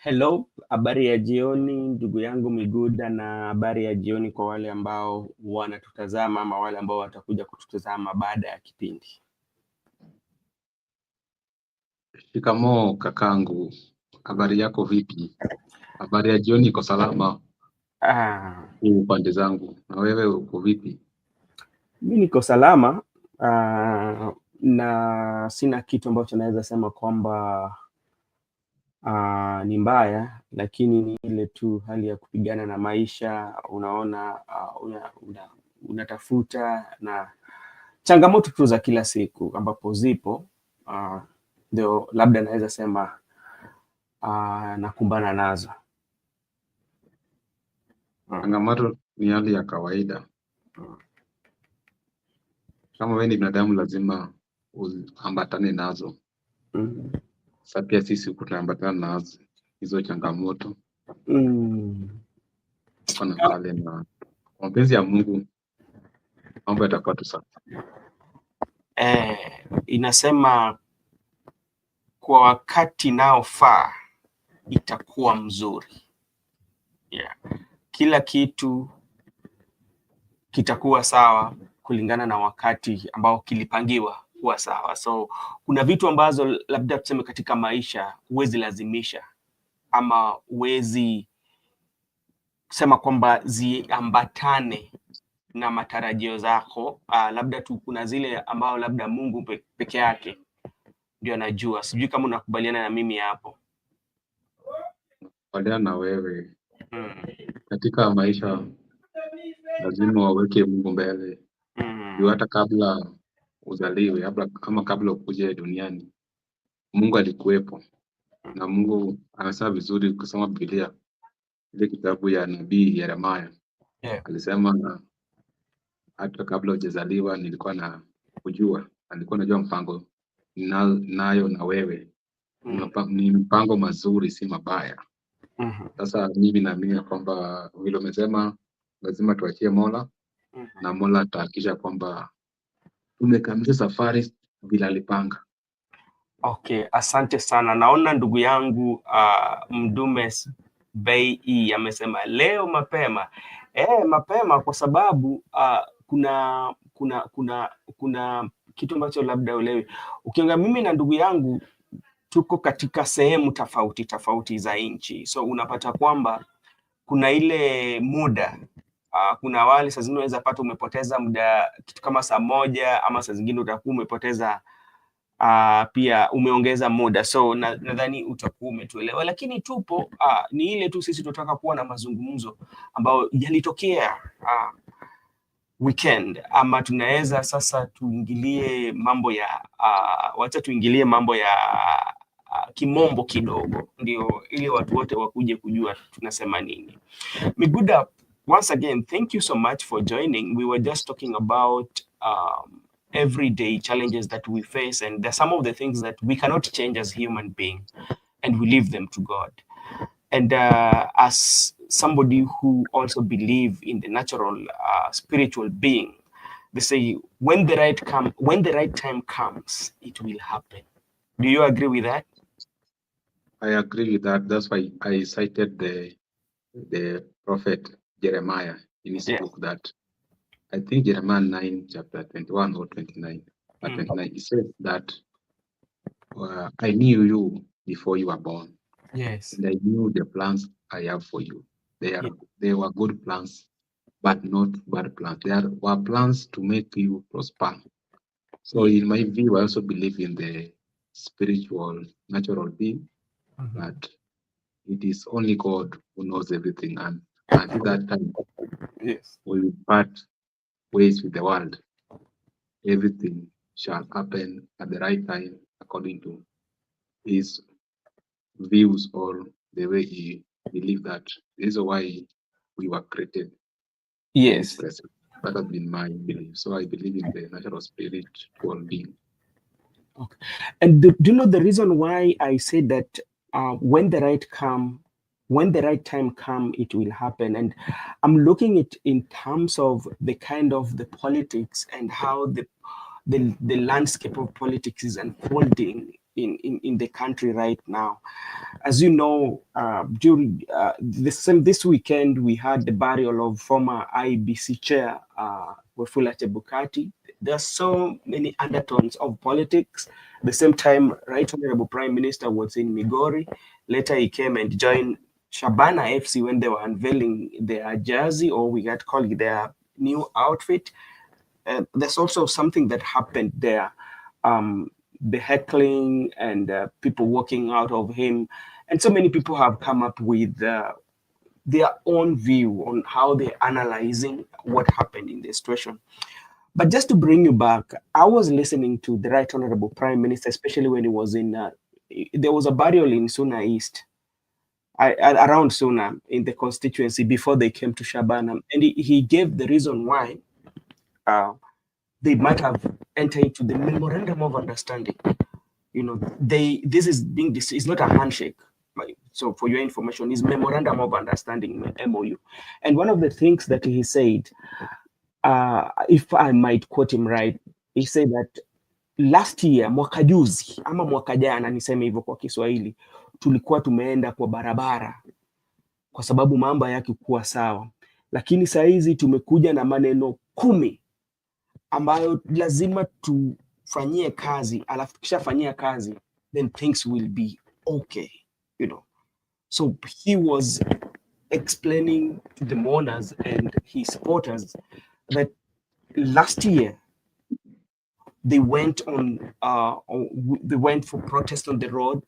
Hello, habari ya jioni ndugu yangu Miguda, na habari ya jioni kwa wale ambao wanatutazama ama wale ambao watakuja kututazama baada ya kipindi. Shikamoo kakangu, habari yako vipi? Habari ya jioni, iko salama upande zangu, na wewe uko vipi? Mimi niko salama na sina kitu ambacho naweza sema kwamba ni mbaya, lakini ni ile tu hali ya kupigana na maisha. Unaona, unatafuta na changamoto tu za kila siku ambapo zipo, ndio labda naweza sema nakumbana nazo. Changamoto ni hali ya kawaida. Kama wewe ni binadamu lazima uambatane nazo. Sasa pia sisi tunaambatana nazo hizo changamoto. Kuna pale na mapenzi ya Mungu mambo yatakuwa tu sawa. Inasema kwa wakati naofaa itakuwa mzuri. Kila kitu kitakuwa sawa kulingana na wakati ambao kilipangiwa kuwa sawa. So kuna vitu ambazo labda tuseme katika maisha huwezi lazimisha ama huwezi kusema kwamba ziambatane na matarajio zako. Labda tu kuna zile ambao labda Mungu peke yake ndio anajua. Sijui kama unakubaliana na mimi hapo. Nakubaliana na wewe. Katika maisha lazima waweke Mungu mbele. Hata kabla uzaliwe, ama kabla ukuje duniani, Mungu alikuwepo. Na Mungu anasema vizuri kusoma Biblia, ile kitabu ya nabii Yeremia. Alisema hata kabla hujazaliwa nilikuwa na kujua, alikuwa najua mpango nayo na wewe. Ni mpango mazuri, si mabaya. Sasa mimi naamini kwamba vile umesema lazima tuachie Mola, na Mola atahakikisha kwamba tumekamilisha safari bila alipanga. Okay, asante sana. Naona ndugu yangu Mdume Bei amesema leo mapema. Mapema kwa sababu kuna kitu ambacho labda ulewi. Ukianga mimi na ndugu yangu tuko katika sehemu tofauti za nchi, so unapata kwamba kuna ile muda kuna wale saa zingine unaweza pata umepoteza muda kitu kama saa moja, ama saa zingine utakuwa umepoteza pia umeongeza muda. So nadhani utakuwa umetuelewa, lakini tupo ni ile tu sisi tunataka kuwa na mazungumzo ambayo yalitokea weekend, ama tunaweza sasa tuingilie mambo ya wacha tuingilie mambo ya kimombo kidogo, ndio ili watu wote wakuje kujua tunasema nini. Miguda, once again, thank you so much for joining. We were just talking about everyday challenges that we face, and there's some of the things that we cannot change as human beings, and we leave them to God. And as somebody who also believe in the natural spiritual being, they say when the right time comes, it will happen. Do you agree with that? I agree with that. That's why I cited the prophet Jeremiah in his book, that I think Jeremiah 9 chapter 21 or 29. 29, he said that I knew you before you were born. Yes. And I knew the plans I have for you. They were good plans, but not bad plans. They were plans to make you prosper. So in my view, I also believe in the spiritual, natural being, but it is only God who knows everything. And until that time, we will part ways with the world. Everything shall happen at the right time according to his views or the way he believes that. This is why we were created. Yes. That has been my belief. So I believe in the natural spiritual being. Okay. And do you know the reason why I said that when the right time come, it will happen? And I'm looking at in terms of the kind of the politics and how the landscape of politics is unfolding. in the country right now. As you know, during this weekend, we had the burial of former IBC chair, Wafula Chebukati. There are so many undertones of politics. At the same time, Right Honorable Prime Minister was in Migori. Later, he came and joined Shabana FC when they were unveiling their jersey, or we got called their new outfit. There's also something that happened there. The heckling and people walking out of him. And so many people have come up with their own view on how they're analyzing what happened in the situation. But just to bring you back, I was listening to the Right Honorable Prime Minister, especially when he was in, there was a burial in Suna East, around Suna in the constituency before they came to Shabana. And he gave the reason why they might have entered into the memorandum of understanding. You know, this is being, it's not a handshake. So for your information, is memorandum of understanding, MOU. And one of the things that he said, if I might quote him right, he said that last year, mwaka juzi ama mwaka jana, niseme hivyo kwa Kiswahili, tulikuwa tumeenda kwa barabara kwa sababu mambo yake kuwa sawa, lakini saa hizi tumekuja na maneno 10 ambayo lazima tufanyie kazi, alafu tukishafanyia kazi, then things will be okay, you know. So he was explaining to the mourners and his supporters that last year they went they went for protest on the road,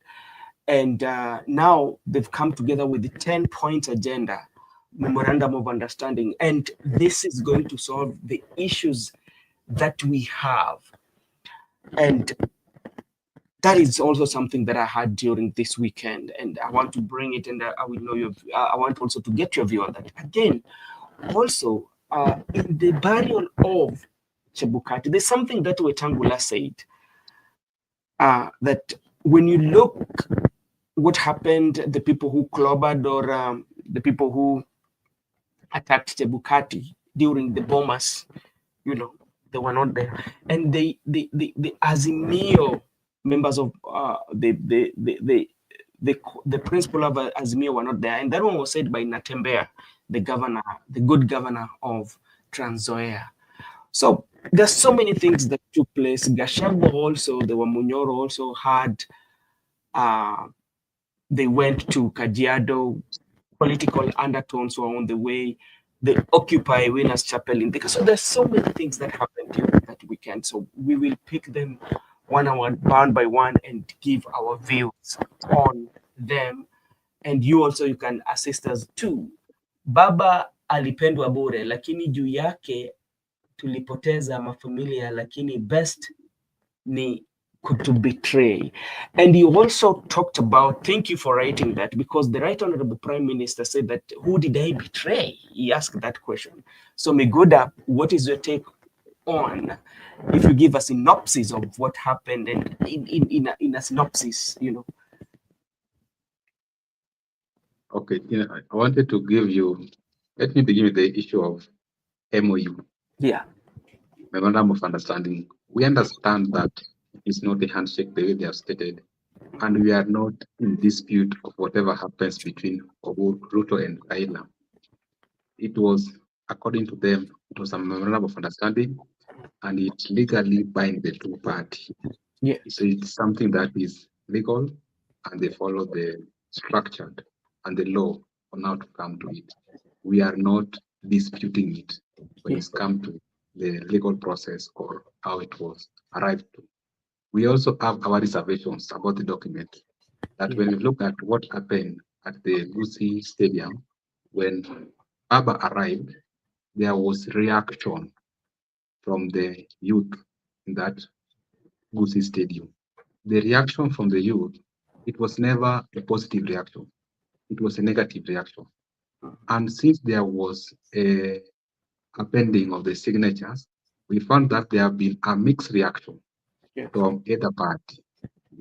and now they've come together with the 10-point agenda, memorandum of understanding, and this is going to solve the issues that we have. And that is also something that I had during this weekend, and I want to bring it, and I will know I want also to get your view on that. Again, also in the burial of Chebukati, there's something that Wetangula said, that when you look what happened, the people who clobbered or the people who attacked Chebukati during the bombers, you know, they were not there, and the Azimio members of the principal of Azimio were not there, and that one was said by Natembeya, the governor, the good governor of Trans Nzoia. So there's so many things that took place. Gachagua also, the Wamunyoro also had, they went to Kajiado, political undertones were on the way. They occupy Winners Chapel in the, so there's so many things that happened during that weekend. So we will pick them one by one and give our views on them. And you also, you can assist us too. Baba alipendwa bure, lakini juu yake tulipoteza mafamilia, lakini best ni to betray. And he also talked about, thank you for writing that, because the Right Honorable Prime Minister said that, who did I betray? He asked that question. So Megoda, what is your take on, if you give a synopsis of what happened, and in a synopsis, you know? Okay, I wanted to give you, let me begin with the issue of MOU. Yeah. Memorandum of Understanding. We understand that it's not a handshake the way they have stated, and we are not in dispute of whatever happens between Ruto and Raila. It was, according to them, it was a memorandum of understanding, and it legally binds the two parties. Yeah. So it's something that is legal, and they follow the structure and the law on how to come to it. We are not disputing it when it's come to the legal process or how it was arrived to. We also have our reservations about the document, that when we look at what happened at the Gusii Stadium, when Baba arrived, there was reaction from the youth in that Gusii Stadium. The reaction from the youth, it was never a positive reaction. It was a negative reaction. And since there was a appending of the signatures, we found that there have been a mixed reaction from either party.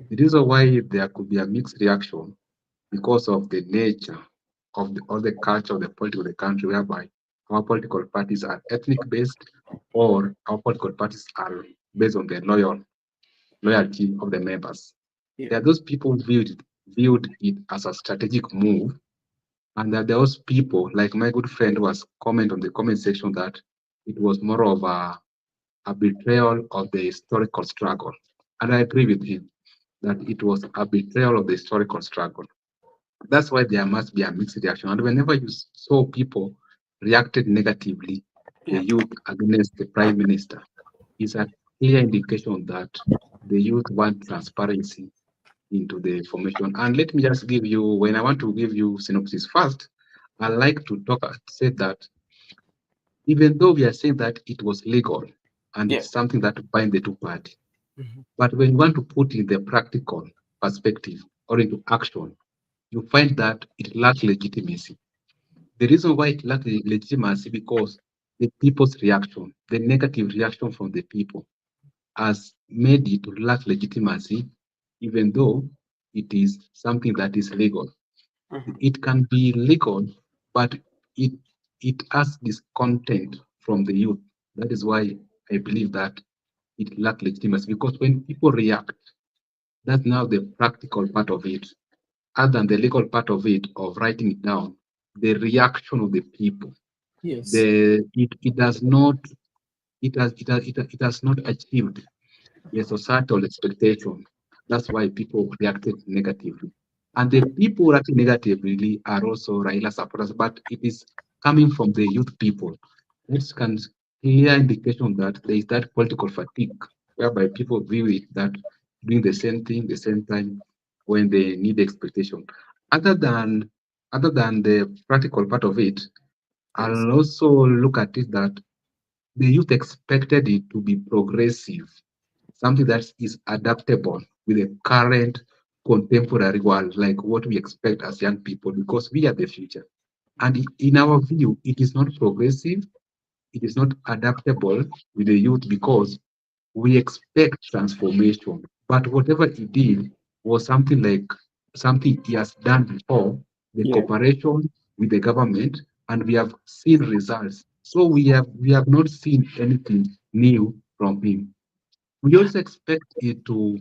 The reason why there could be a mixed reaction, because of the nature of the culture of the politics of the country, whereby our political parties are ethnic based, or our political parties are based on the loyalty of the members. There are those people viewed it as a strategic move, and there are those people, like my good friend was comment on the comment section, that it was more of a betrayal of the historical struggle. And I agree with him that it was a betrayal of the historical struggle. That's why there must be a mixed reaction. And whenever you saw people reacted negatively, the youth against the prime minister, is a clear indication that the youth want transparency into the formation. And let me just give you, when I want to give you synopsis first, I like to say that even though we are saying that it was legal and it's something that bind the two parties, but when you want to put in the practical perspective or into action, you find that it lacks legitimacy. The reason why it lacks legitimacy because the people's reaction, the negative reaction from the people, has made it lack legitimacy, even though it is something that is legal. It can be legal, but it it has this content from the youth. That is why I believe that it lacks legitimacy, because when people react, that's now the practical part of it. Other than the legal part of it, of writing it down, the reaction of the people, it does not it has not achieved the societal expectation. That's why people reacted negatively. And the people reacting negatively are also Raila supporters, but it is coming from the youth people. This can clear indication that there is that political fatigue, whereby people view it that doing the same thing the same time when they need expectation. Other than the practical part of it, I'll also look at it that the youth expected it to be progressive, something that is adaptable with the current contemporary world, like what we expect as young people, because we are the future. And in our view, it is not progressive, it is not adaptable with the youth because we expect transformation. But whatever he did was something like something he has done before, the cooperation with the government, and we have seen results. So we have not seen anything new from him. We also expect it to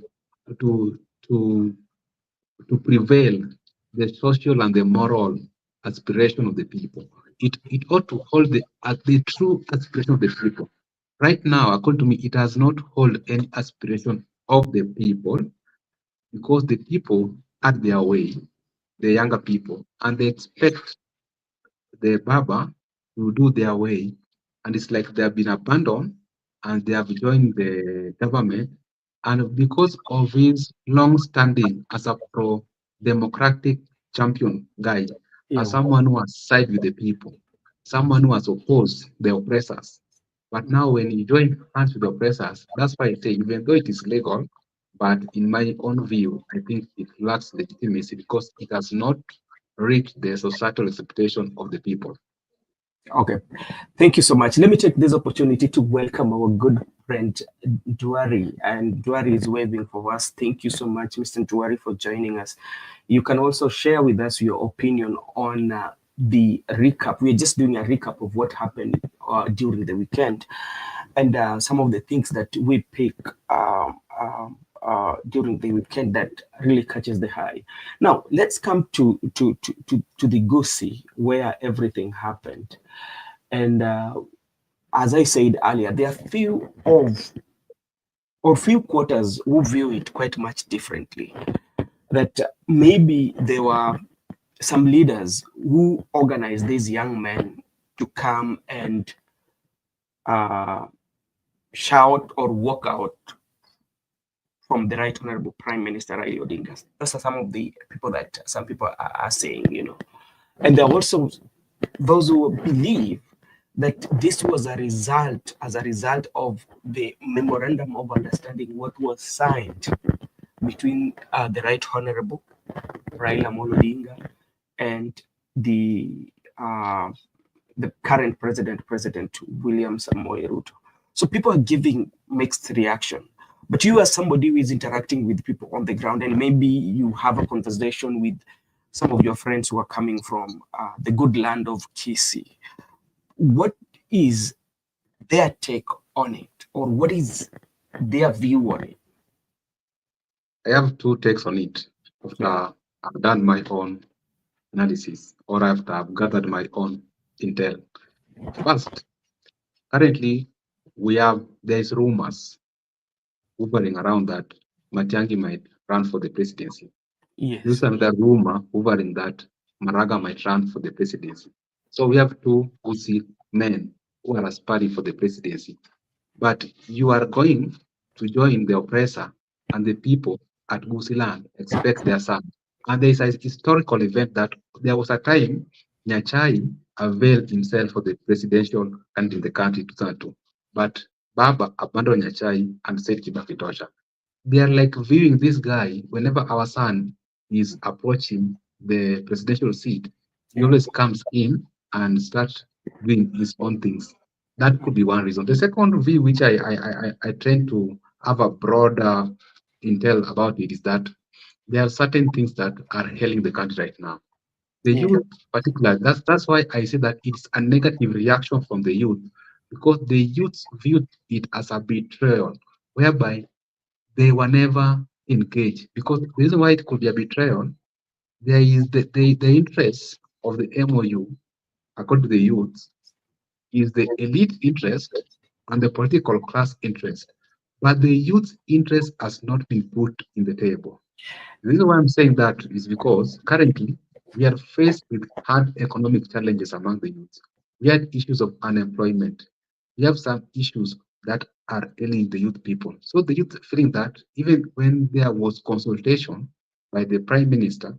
to to prevail the social and the moral aspiration of the people. It ought to hold the true aspiration of the people. Right now, according to me, it does not hold any aspiration of the people because the people had their way, the younger people, and they expect the Baba to do their way. And it's like they have been abandoned and they have joined the government. And because of his long standing as a pro democratic champion guy, as someone who has sided with the people, someone who has opposed the oppressors. But now, when he joined hands with the oppressors, that's why I say, even though it is legal, but in my own view, I think it lacks legitimacy because it has not reach the societal expectation of the people. Okay, thank you so much. Let me take this opportunity to welcome our good friend Duari, and Duari is waving for us. Thank you so much, Mr. Duari, for joining us. You can also share with us your opinion on the recap. We're just doing a recap of what happened during the weekend and some of the things that we pick during the weekend that really catches the eye. Now, let's come to the Gusii, where everything happened. And as I said earlier, there are few quarters who view it quite much differently. That maybe there were some leaders who organized these young men to come and shout or walk out from the Right Honorable Prime Minister Raila Odinga. Those are some of the people that some people are saying, And there are also those who believe that this was as a result of the memorandum of understanding what was signed between the Right Honorable Raila Odinga and the current President William Samoei Ruto. So people are giving mixed reaction. But you, as somebody who is interacting with people on the ground, and maybe you have a conversation with some of your friends who are coming from the good land of Kisii, what is their take on it, or what is their view on it? I have two takes on it after I've done my own analysis or after I've gathered my own intel. First, currently there's rumors hovering around that Matiang'i might run for the presidency. Yes. There's another rumor hovering that Maraga might run for the presidency. So we have two Gusii men who are aspiring for the presidency. But you are going to join the oppressor, and the people at Gusii land expect their son. And there is a historical event that there was a time Nyachai availed himself for the presidential candidate in the country 2002. But Baba abandoned Nyachai and said Kibaki tosha. They are like viewing this guy whenever our son is approaching the presidential seat, he always comes in and starts doing his own things. That could be one reason. The second view, which I tend to have a broader intel about it, is that there are certain things that are hailing the country right now. The youth, particularly, that's why I say that it's a negative reaction from the youth, because the youth viewed it as a betrayal, whereby they were never engaged. Because the reason why it could be a betrayal, there is the interest of the MOU, according to the youth, is the elite interest and the political class interest. But the youth interest has not been put in the table. The reason why I'm saying that is because currently we are faced with hard economic challenges among the youth. We had issues of unemployment. We have some issues that are ailing the youth people. So the youth feeling that even when there was consultation by the Prime Minister,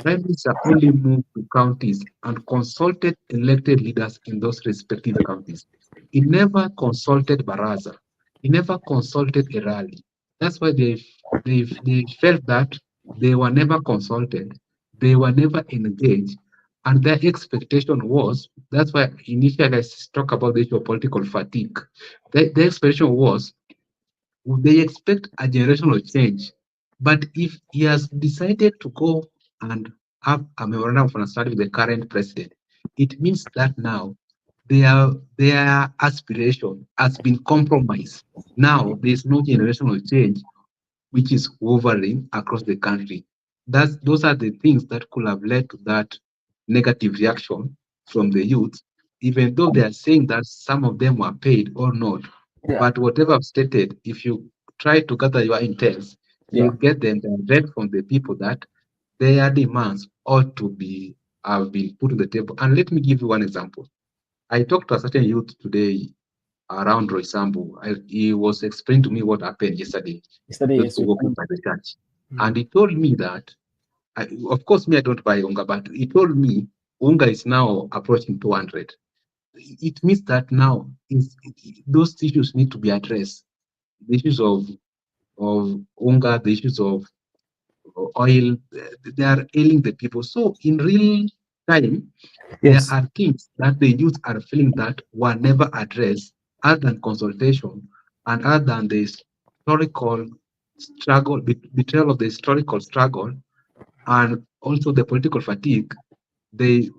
Prime Minister only moved to counties and consulted elected leaders in those respective counties. He never consulted Baraza. He never consulted a rally. That's why they felt that they were never consulted, they were never engaged, and their expectation was, that's why initially I talk about the issue of political fatigue. The expectation was they expect a generational change. But if he has decided to go and have a memorandum of understanding with the current president, it means that now their aspiration has been compromised. Now there's no generational change which is hovering across the country. Those are the things that could have led to that negative reaction from the youth, even though they are saying that some of them were paid or not. But whatever I've stated, if you try to gather your intents, you'll get them direct from the people that their demands ought to be have been put on the table. And let me give you one example. I talked to a certain youth today around Roysambu. He was explaining to me what happened yesterday. Those people working by the church. And he told me that, of course, me, I don't buy Unga, but he told me Unga is now approaching 200. It means that now those issues need to be addressed. The issues of Unga, the issues of oil, they are ailing the people. So in real time, there are things that the youth are feeling that were never addressed other than consultation and other than the historical struggle, betrayal of the historical struggle, and also the political fatigue. They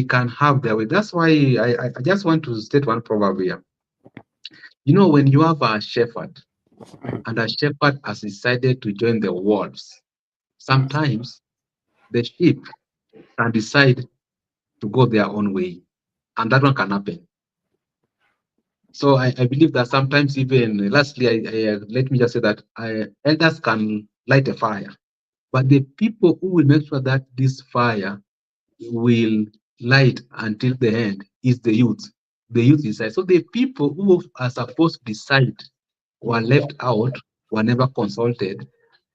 can have their way. That's why I just want to state one proverb here. You know, when you have a shepherd and a shepherd has decided to join the wolves, sometimes the sheep can decide to go their own way, and that one can happen. So I believe that sometimes, even lastly, let me just say that elders can light a fire, but the people who will make sure that this fire will light until the end is the youth. The youth decide. So the people who are supposed to decide were left out, were never consulted,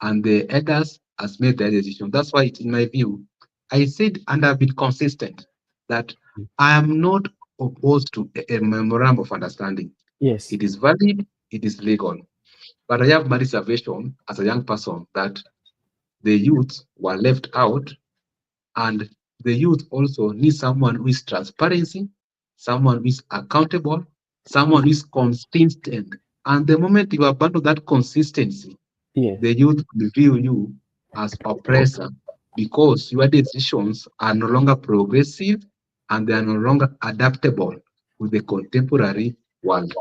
and the elders has made their decision. That's why, in my view, I said, and I've been consistent, that I am not opposed to a memorandum of understanding. Yes. It is valid, it is legal. But I have my reservation as a young person that the youth were left out, and the youth also need someone who is transparency, someone who is accountable, someone who is consistent. And the moment you abandon that consistency, the youth will view you as oppressor because your decisions are no longer progressive and they are no longer adaptable with the contemporary world.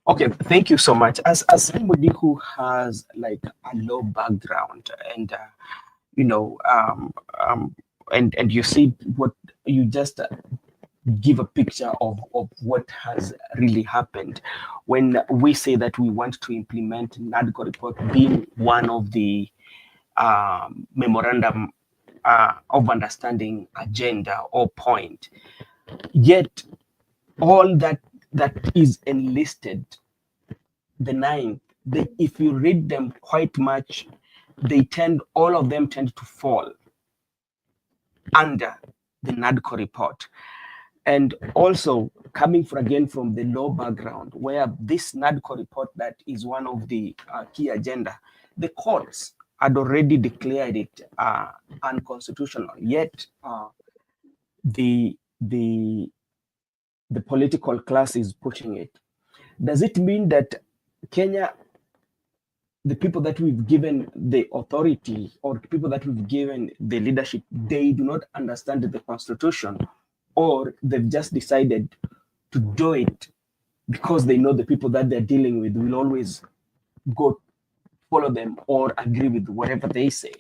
Okay, thank you so much. As somebody who has like a low background and you know and you see what you just give a picture of what has really happened when we say that we want to implement NADCO report being one of the memorandum of understanding agenda or point, yet all that is enlisted, the ninth, if you read them quite much, all of them tend to fall under the NADCO report. And also coming from the law background, where this NADCO report that is one of the key agenda, the courts had already declared it unconstitutional. Yet the political class is pushing it. Does it mean that Kenya, the people that we've given the authority or the people that we've given the leadership, they do not understand the constitution, or they've just decided to do it because they know the people that they're dealing with will always go follow them or agree with whatever they say?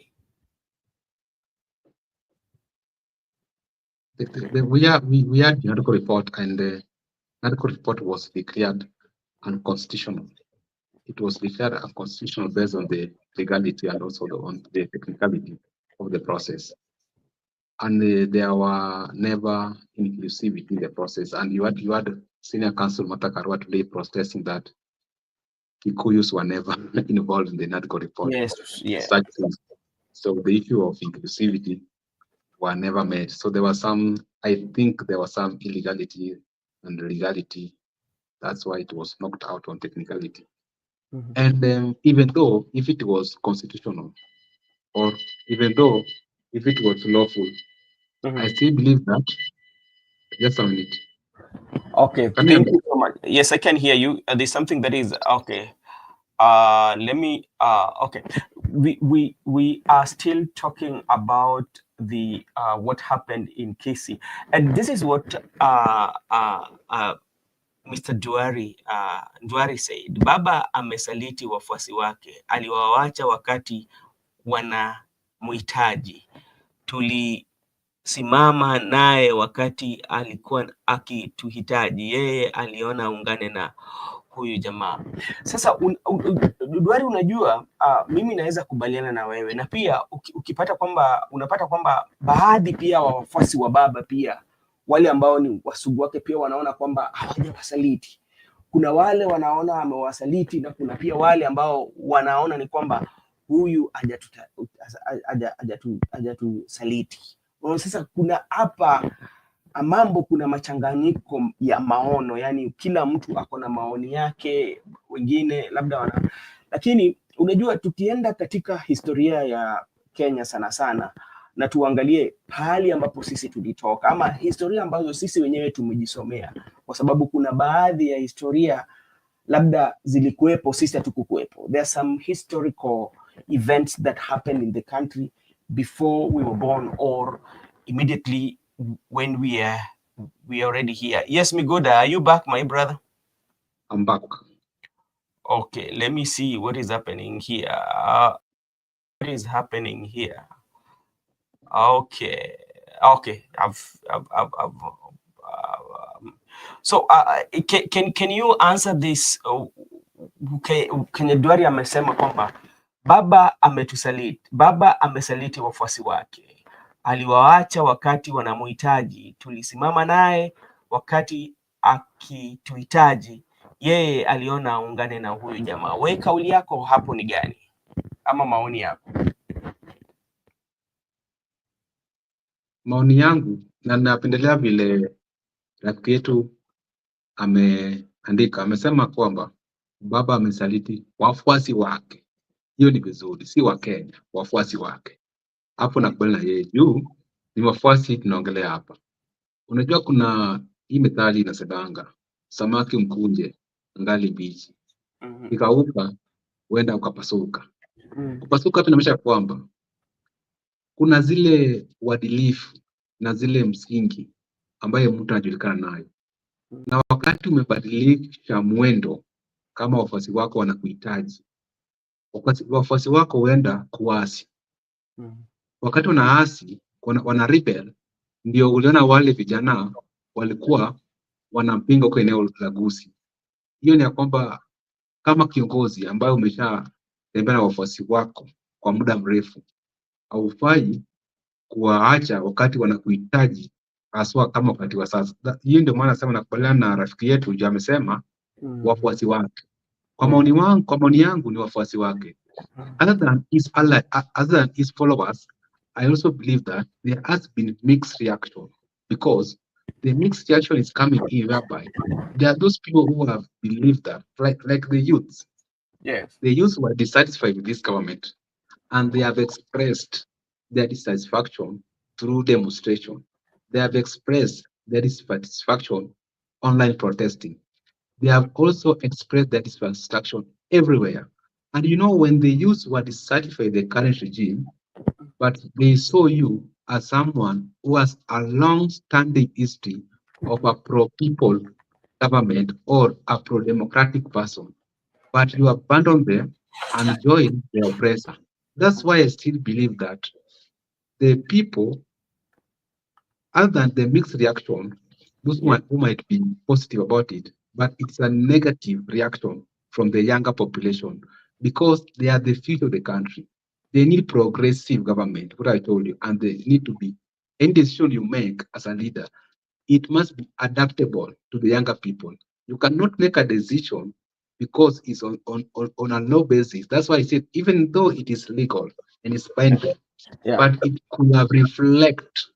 We had the article report, and the article report was declared unconstitutional. It was declared unconstitutional based on the legality and also on the technicality of the process. And there were never inclusivity in the process. And you had Senior Counsel Martha Karua today protesting that Kikuyus were never involved in the NADCO report. Yes, yeah. Such things. So the issue of inclusivity were never made. So there was I think there was some illegality and legality. That's why it was knocked out on technicality. Mm-hmm. And even though if it was constitutional, or even though if it was lawful, mm-hmm. I still believe that. Just a minute. Okay, thank you so much. Yes, I can hear you. There's something that is okay. Let me. Okay, we are still talking about the what happened in KC, and this is what Mr. Duari said. Baba amesaliti wafuasi wake, aliwawacha wakati wanamhitaji. Tulisimama naye wakati alikuwa akituhitaji, yeye aliona ungane na huyu jamaa. Sasa Duari, unajua mimi naweza kubaliana na wewe, na pia unapata kwamba baadhi pia wa wafuasi wa baba pia wale ambao ni wasugu wake pia wanaona kwamba hawajawasaliti. Kuna wale wanaona amewasaliti, na kuna pia wale ambao wanaona ni kwamba huyu hajatusaliti. Sasa kuna hapa mambo, kuna machanganyiko ya maono, yani kila mtu ako na maoni yake, wengine labda lakini unajua, tukienda katika historia ya Kenya sana sana na tuangalie pahali ambapo sisi tulitoka, ama historia ambazo sisi wenyewe tumejisomea, kwa sababu kuna baadhi ya historia labda zilikuwepo, sisi hatukukuwepo. There are some historical events that happened in the country before we were born or immediately when we are already here. Yes, Migoda, are you back, my brother? I'm back. Okay, let me see what is happening here. What is happening here? Okay, so can you answer this? Kenya Duari amesema kwamba baba ametusaliti, baba amesaliti wafuasi wake, aliwaacha wakati wanamhitaji, tulisimama naye wakati akituhitaji, yeye aliona aungane na huyu jamaa. Wewe kauli yako hapo ni gani, ama maoni yako? Maoni yangu, na napendelea vile rafiki yetu ameandika, amesema kwamba baba amesaliti wafuasi wake. Hiyo ni vizuri, si wa Kenya, wafuasi wake. Hapo nakubali na yeye, juu ni wafuasi tunaongelea hapa. Unajua kuna hii methali inasemanga, samaki mkunje ngali mbichi, ikauka huenda ukapasuka. Kupasuka tunamaanisha kwamba kuna zile uadilifu na zile msingi ambayo mtu anajulikana nayo, na wakati umebadilisha mwendo kama wafuasi wako wanakuhitaji, wafuasi wako huenda kuasi. Wakati unaasi, wana rebel, ndio uliona wale vijana walikuwa wanampinga kwa eneo la Gusii. Hiyo ni ya kwamba kama kiongozi ambaye umeshatembea na wafuasi wako kwa muda mrefu, haufai kuwaacha wakati wanakuhitaji, haswa kama wakati wa sasa. Hiyo ndio maana nasema nakubaliana na rafiki yetu ndio amesema wafuasi wake. Kwa maoni yangu ni wafuasi wake. Other than his followers, I also believe that there has been mixed reaction, because the mixed reaction is coming in whereby there are those people who have believed that, like the youths. Yes. The youths were dissatisfied with this government, and they have expressed their dissatisfaction through demonstration. They have expressed their dissatisfaction online protesting. They have also expressed their dissatisfaction everywhere. And you know, when the youths were dissatisfied with the current regime, but they saw you as someone who has a long-standing history of a pro-people government or a pro-democratic person, but you abandon them and join the oppressor. That's why I still believe that the people, other than the mixed reaction, those who might be positive about it, but it's a negative reaction from the younger population, because they are the future of the country. They need progressive government, what I told you, and they need to be, any decision you make as a leader, it must be adaptable to the younger people. You cannot make a decision because it's on a low basis. That's why I said, even though it is legal and it's binding, but it could have reflect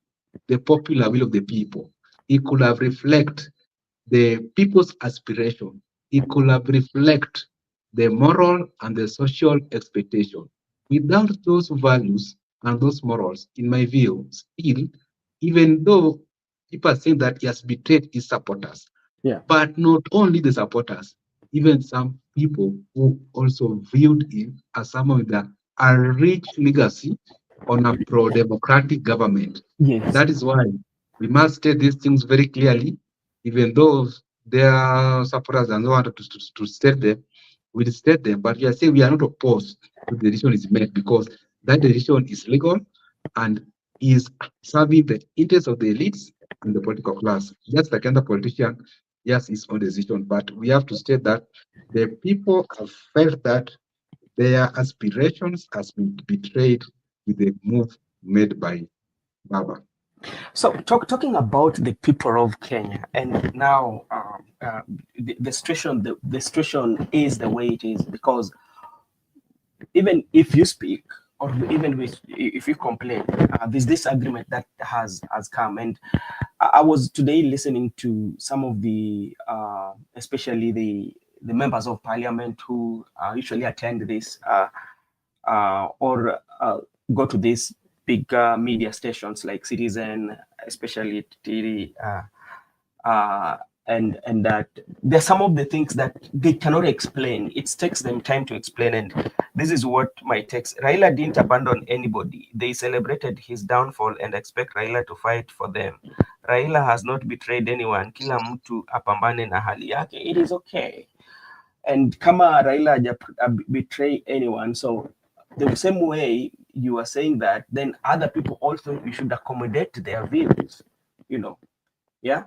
the popular will of the people. It could have reflect the people's aspiration. It could have reflect the moral and the social expectation. Without those values and those morals, in my view, still, even though people are saying that he has betrayed his supporters, but not only the supporters, even some people who also viewed him as someone with a rich legacy on a pro-democratic government. Yes. That is why we must state these things very clearly, even though their supporters don't want to state them, we state them, but we are saying we are not opposed to the decision is made, because that decision is legal and is serving the interests of the elites and the political class. Just like any politician, yes, his own decision, but we have to state that the people have felt that their aspirations has been betrayed with the move made by Baba. So talking about the people of Kenya, and now the situation is the way it is, because even if you speak, or even if you complain, there's this agreement that has come. And I was today listening to some of the especially the members of parliament who usually attend this or go to these big media stations like Citizen, especially TV, and that there's some of the things that they cannot explain. It takes them time to explain, and this is what my text. Raila didn't abandon anybody. They celebrated his downfall and expect Raila to fight for them. Raila has not betrayed anyone. Kila mtu apambane na hali yake. It is okay. And kama Raila haja betray anyone, so the same way you are saying that, then other people also, you should accommodate their views, you know. Yeah.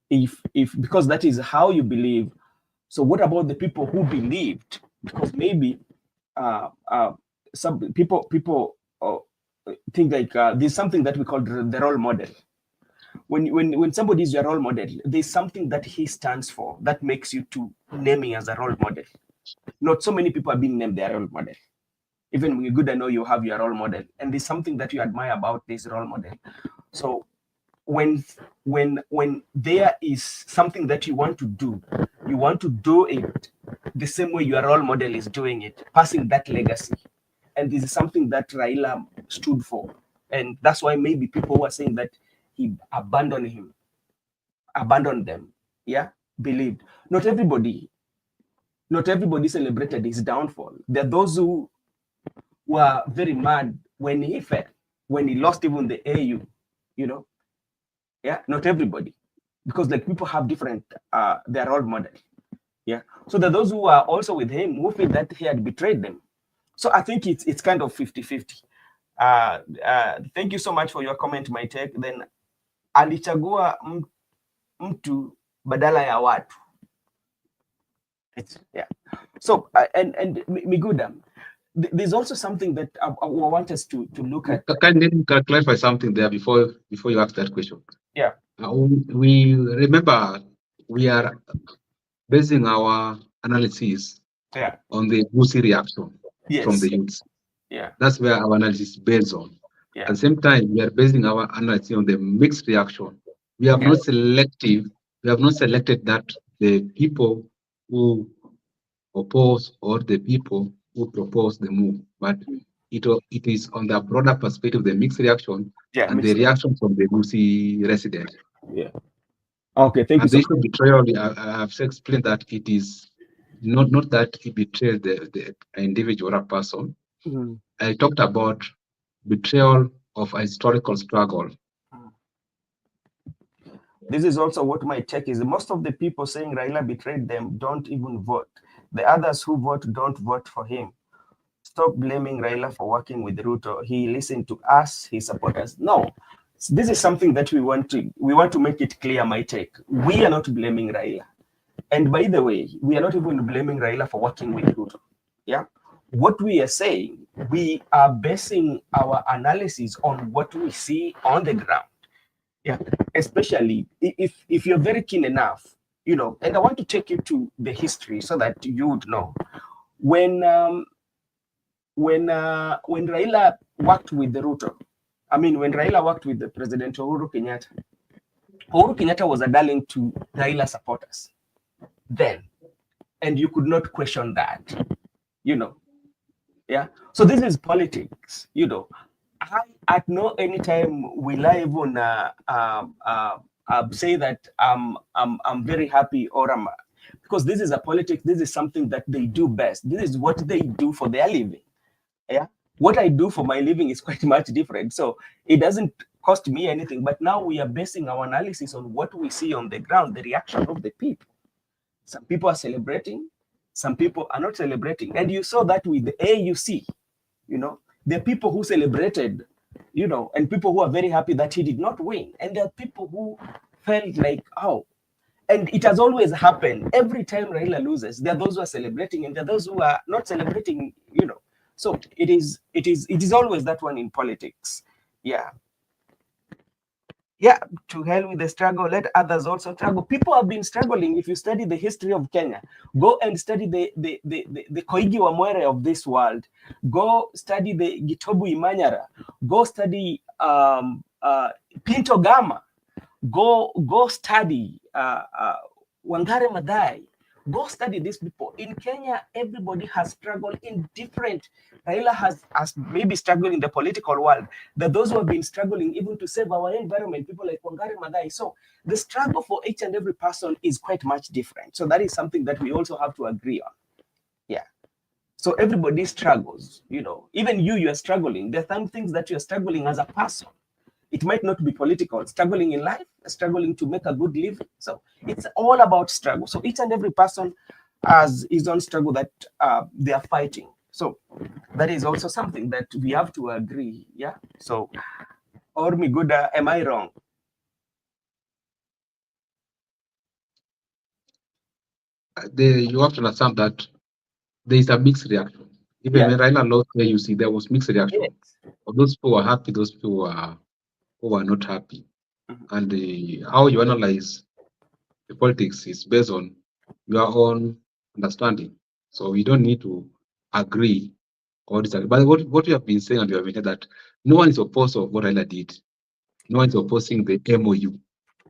If because that is how you believe. So what about the people who believed? Because maybe some people think like there's something that we call the role model. When somebody is your role model, there's something that he stands for that makes you to name him as a role model. Not so many people are being named their role model. Even when you're good, I know you have your role model, and there's something that you admire about this role model. So when there is something that you want to do it the same way your role model is doing it, passing that legacy. And this is something that Raila stood for, and that's why maybe people who are saying that he abandoned them, believed. Not everybody celebrated his downfall. There are those who were very mad when he fell, when he lost even the AU, not everybody, because like people have different their role model. Yeah. So there are those who are also with him who feel that he had betrayed them. So I think it's kind of 50-50. Thank you so much for your comment, my take. Then alichagua mtu badala ya watu. Yeah. So and Miguda, there's also something that I want us to look at. Can you clarify something there before you ask that question? Yeah. We remember we are basing our analysis on the Gusi reaction from the youths. Yeah. That's where our analysis is based on. Yeah. At the same time, we are basing our analysis on the mixed reaction. We have not selected that the people who oppose or the people who propose the move, but it is on the broader perspective, the mixed reaction and the reaction from the Gusi resident. Yeah. Okay, thank you so much. The issue of betrayal, I have explained that it is not that he betrayed the individual or person. Mm-hmm. I talked about betrayal of a historical struggle. This is also what my take is. Most of the people saying Raila betrayed them don't even vote. The others who vote don't vote for him. Stop blaming Raila for working with Ruto. He listened to us, his supporters. No, this is something that we want to make it clear, my take. We are not blaming Raila. And by the way, we are not even blaming Raila for working with Ruto. Yeah. What we are saying, we are basing our analysis on what we see on the ground. Yeah, especially if you're very keen enough, you know, and I want to take you to the history so that you would know. When Raila worked with the Ruto, when Raila worked with the President Uhuru Kenyatta was a darling to Raila supporters then, and you could not question that, you know. Yeah, so this is politics, you know. I at no any time will I even say that I'm very happy or because this is a politics. This is something that they do best. This is what they do for their living. Yeah, what I do for my living is quite much different. So it doesn't cost me anything. But now we are basing our analysis on what we see on the ground, the reaction of the people. Some people are celebrating, some people are not celebrating, and you saw that with the AUC. You know, there are people who celebrated, you know, and people who are very happy that he did not win. And there are people who felt like, oh, and it has always happened. Every time Raila loses, there are those who are celebrating and there are those who are not celebrating, you know. So it is always that one in politics. Yeah. Yeah, to hell with the struggle, let others also struggle. People have been struggling. If you study the history of Kenya, go and study the Koigi Wamwere of this world. Go study the Gitobu Imanyara. Go study Pinto Gama. Go study Wangare Maathai. Go study these people. In Kenya, everybody has struggled in different. Raila has maybe struggled in the political world. There are those who have been struggling even to save our environment, people like Wangari Maathai. So the struggle for each and every person is quite much different. So that is something that we also have to agree on. Yeah. So everybody struggles, you know. Even you are struggling. There are some things that you're struggling as a person. It might not be political, struggling in life, struggling to make a good living. So it's all about struggle. So each and every person has his own struggle that they are fighting. So that is also something that we have to agree. Yeah. So, or Miguda, am I wrong? You have to understand that there is a mixed reaction. Even when Raila lost, where you see there was mixed reaction. Yes. Those people were happy, those people who are not happy. Mm-hmm. And how you analyze the politics is based on your own understanding. So we don't need to agree or disagree. But what you have been saying, and you have been saying that no one is opposed to what Raila did. No one is opposing the MOU.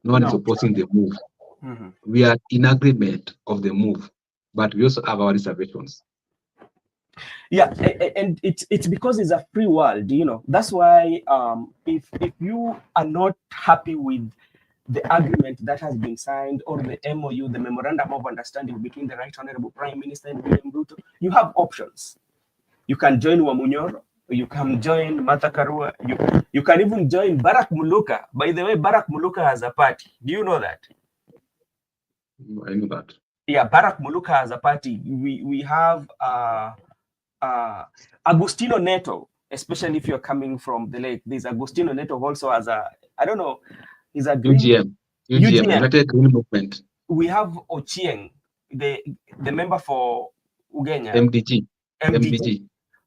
No one is opposing the move. Mm-hmm. We are in agreement of the move, but we also have our reservations. Yeah, and it's because it's a free world, you know. That's why if you are not happy with the agreement that has been signed or the MOU, the Memorandum of Understanding between the Right Honorable Prime Minister and William Ruto, you have options. You can join Wamunyoro, you can join Martha Karua, you can even join Barack Muluka. By the way, Barack Muluka has a party. Do you know that? I know that. Yeah, Barack Muluka as a party. We have Agustino Neto, especially if you're coming from the lake. There's Agustino Neto also as a, I don't know, he's a green UGM, UGM. United Green Movement. We have Ochieng, the member for Ugenya. MDG.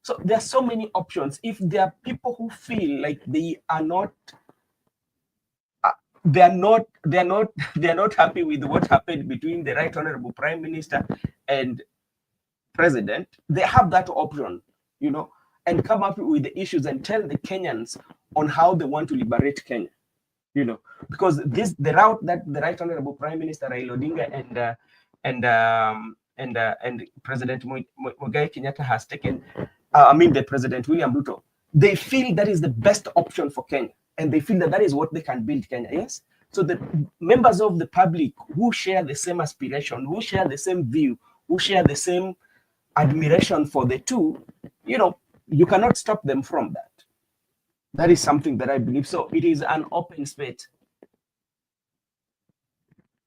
So there are so many options. If there are people who feel like they are not they're not happy with what happened between the Right Honorable Prime Minister and President, they have that option, you know, and come up with the issues and tell the Kenyans on how they want to liberate Kenya, you know, because the route that the Right Honorable Prime Minister Raila Odinga and President Mugai Kenyatta has taken, the President William Ruto, they feel that is the best option for Kenya, and they feel that that is what they can build Kenya. Yes. So the members of the public who share the same aspiration, who share the same view, who share the same admiration for the two, you know, you cannot stop them from that. That is something that I believe. So it is an open space.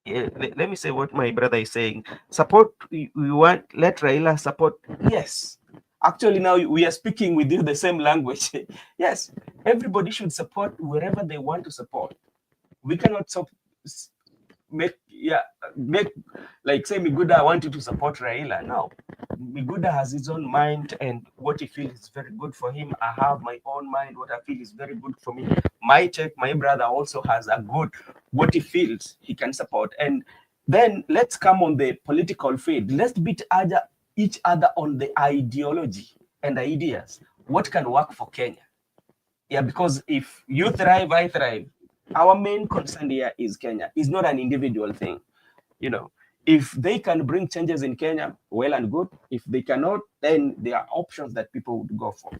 Yeah, let me say what my brother is saying. Support, you want, let Raila support. Yes. Actually, now we are speaking with you the same language. Yes. Everybody should support wherever they want to support. We cannot make like say Miguda, I want you to support Raila. No. Miguda has his own mind and what he feels is very good for him. I have my own mind, what I feel is very good for me. My brother also has a good, what he feels he can support. And then let's come on the political field. Let's beat each other on the ideology and ideas. What can work for Kenya? Yeah, because if you thrive, I thrive. Our main concern here is Kenya. It's not an individual thing, you know. If they can bring changes in Kenya, well and good. If they cannot, then there are options that people would go for.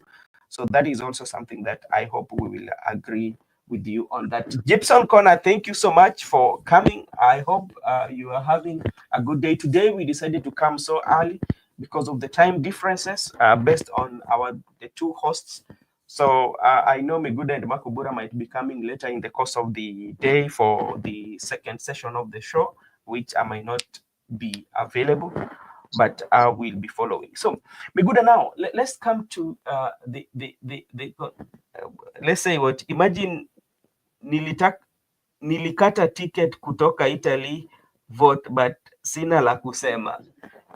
So that is also something that I hope we will agree with you on that. Gibson Connor, thank you so much for coming. I hope you are having a good day. Today we decided to come so early because of the time differences based on the two hosts. So I know Meguda and Makubura might be coming later in the course of the day for the second session of the show, which I might not be available, but I will be following. So, Meguda, now let's come to let's say what. Imagine nilikata ticket kutoka Italy vote, but sina la kusema.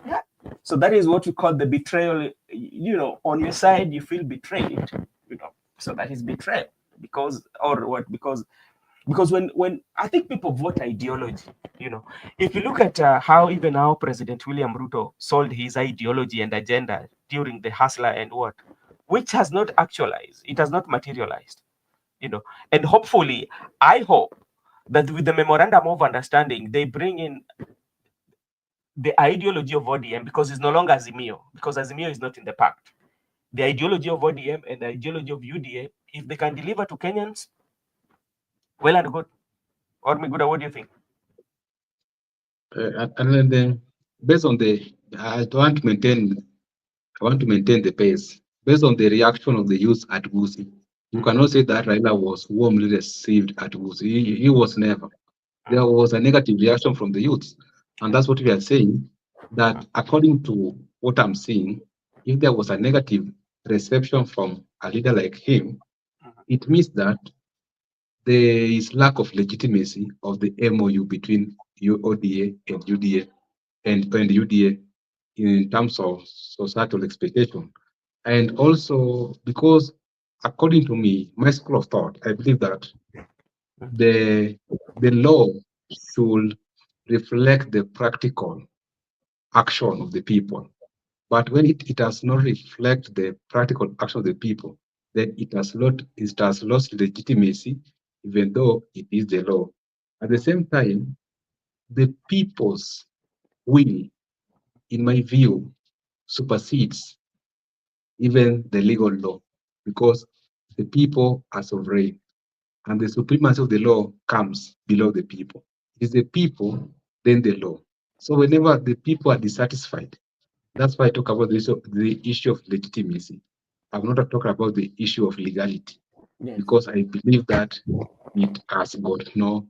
Yeah. So that is what we call the betrayal. You know, on your side you feel betrayed. You know, so that is betrayal because when I think people vote ideology, you know, if you look at how President William Ruto sold his ideology and agenda during the hustler and what, which has not actualized, it has not materialized, you know, and hopefully, I hope that with the memorandum of understanding, they bring in the ideology of ODM because it's no longer Azimio, because Azimio is not in the pact. The ideology of ODM and the ideology of UDA, if they can deliver to Kenyans, well and good. Or Miguda, what do you think? And then based on I want to maintain the pace. Based on the reaction of the youth at Gusii, you cannot say that Raila was warmly received at Gusii. He was never. There was a negative reaction from the youth. And that's what we are saying, that according to what I'm seeing, if there was a negative reception from a leader like him, it means that there is lack of legitimacy of the MOU between ODA and UDA and UDA in terms of societal expectation. And also because, according to me, my school of thought, I believe that the law should reflect the practical action of the people. But when it does not reflect the practical action of the people, then it has lost legitimacy, even though it is the law. At the same time, the people's will, in my view, supersedes even the legal law, because the people are sovereign, and the supremacy of the law comes below the people. It is the people, then the law. So whenever the people are dissatisfied, that's why I talk about the issue of legitimacy. I'm not talking about the issue of legality, because I believe that it has got no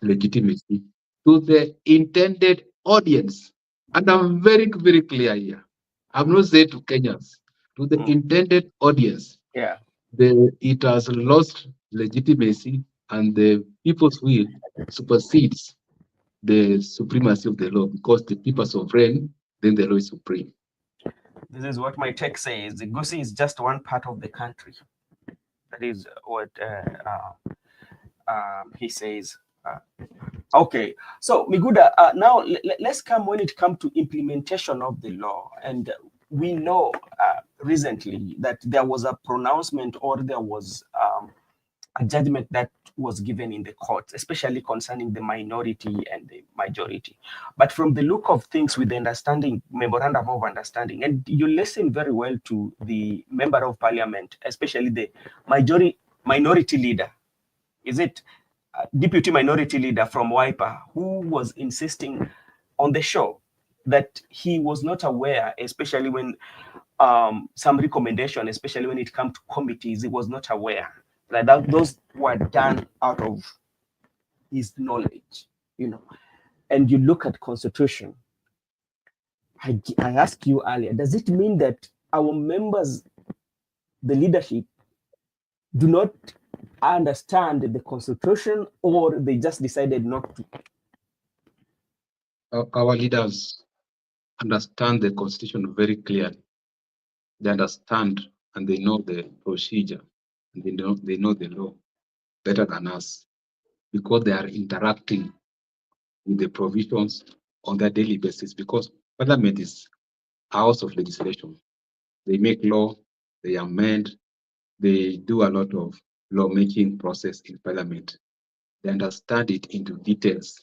legitimacy to the intended audience. And I'm very, very clear here. I'm not saying to Kenyans, to the intended audience, Yeah. it has lost legitimacy and the people's will supersedes the supremacy of the law because the people are sovereign, then the law is supreme. This is what my text says. The Gusii is just one part of the country. That is what he says. Okay, so Miguda, now let's come when it comes to implementation of the law. And we know recently that there was a pronouncement or there was a judgment that was given in the court, especially concerning the minority and the majority. But from the look of things with the understanding, memorandum of understanding, and you listen very well to the member of parliament, especially the minority leader, is it deputy minority leader from Wiper, who was insisting on the show that he was not aware, especially when some recommendation, especially when it comes to committees, he was not aware that those were done out of his knowledge, you know. And you look at constitution. I asked you earlier, does it mean that our members, the leadership, do not understand the constitution, or they just decided not to? Our leaders understand the constitution very clearly. They understand and they know the procedure and they know the law better than us because they are interacting with the provisions on their daily basis, because parliament is a house of legislation. They make law, they amend, they do a lot of lawmaking process in parliament. They understand it into details,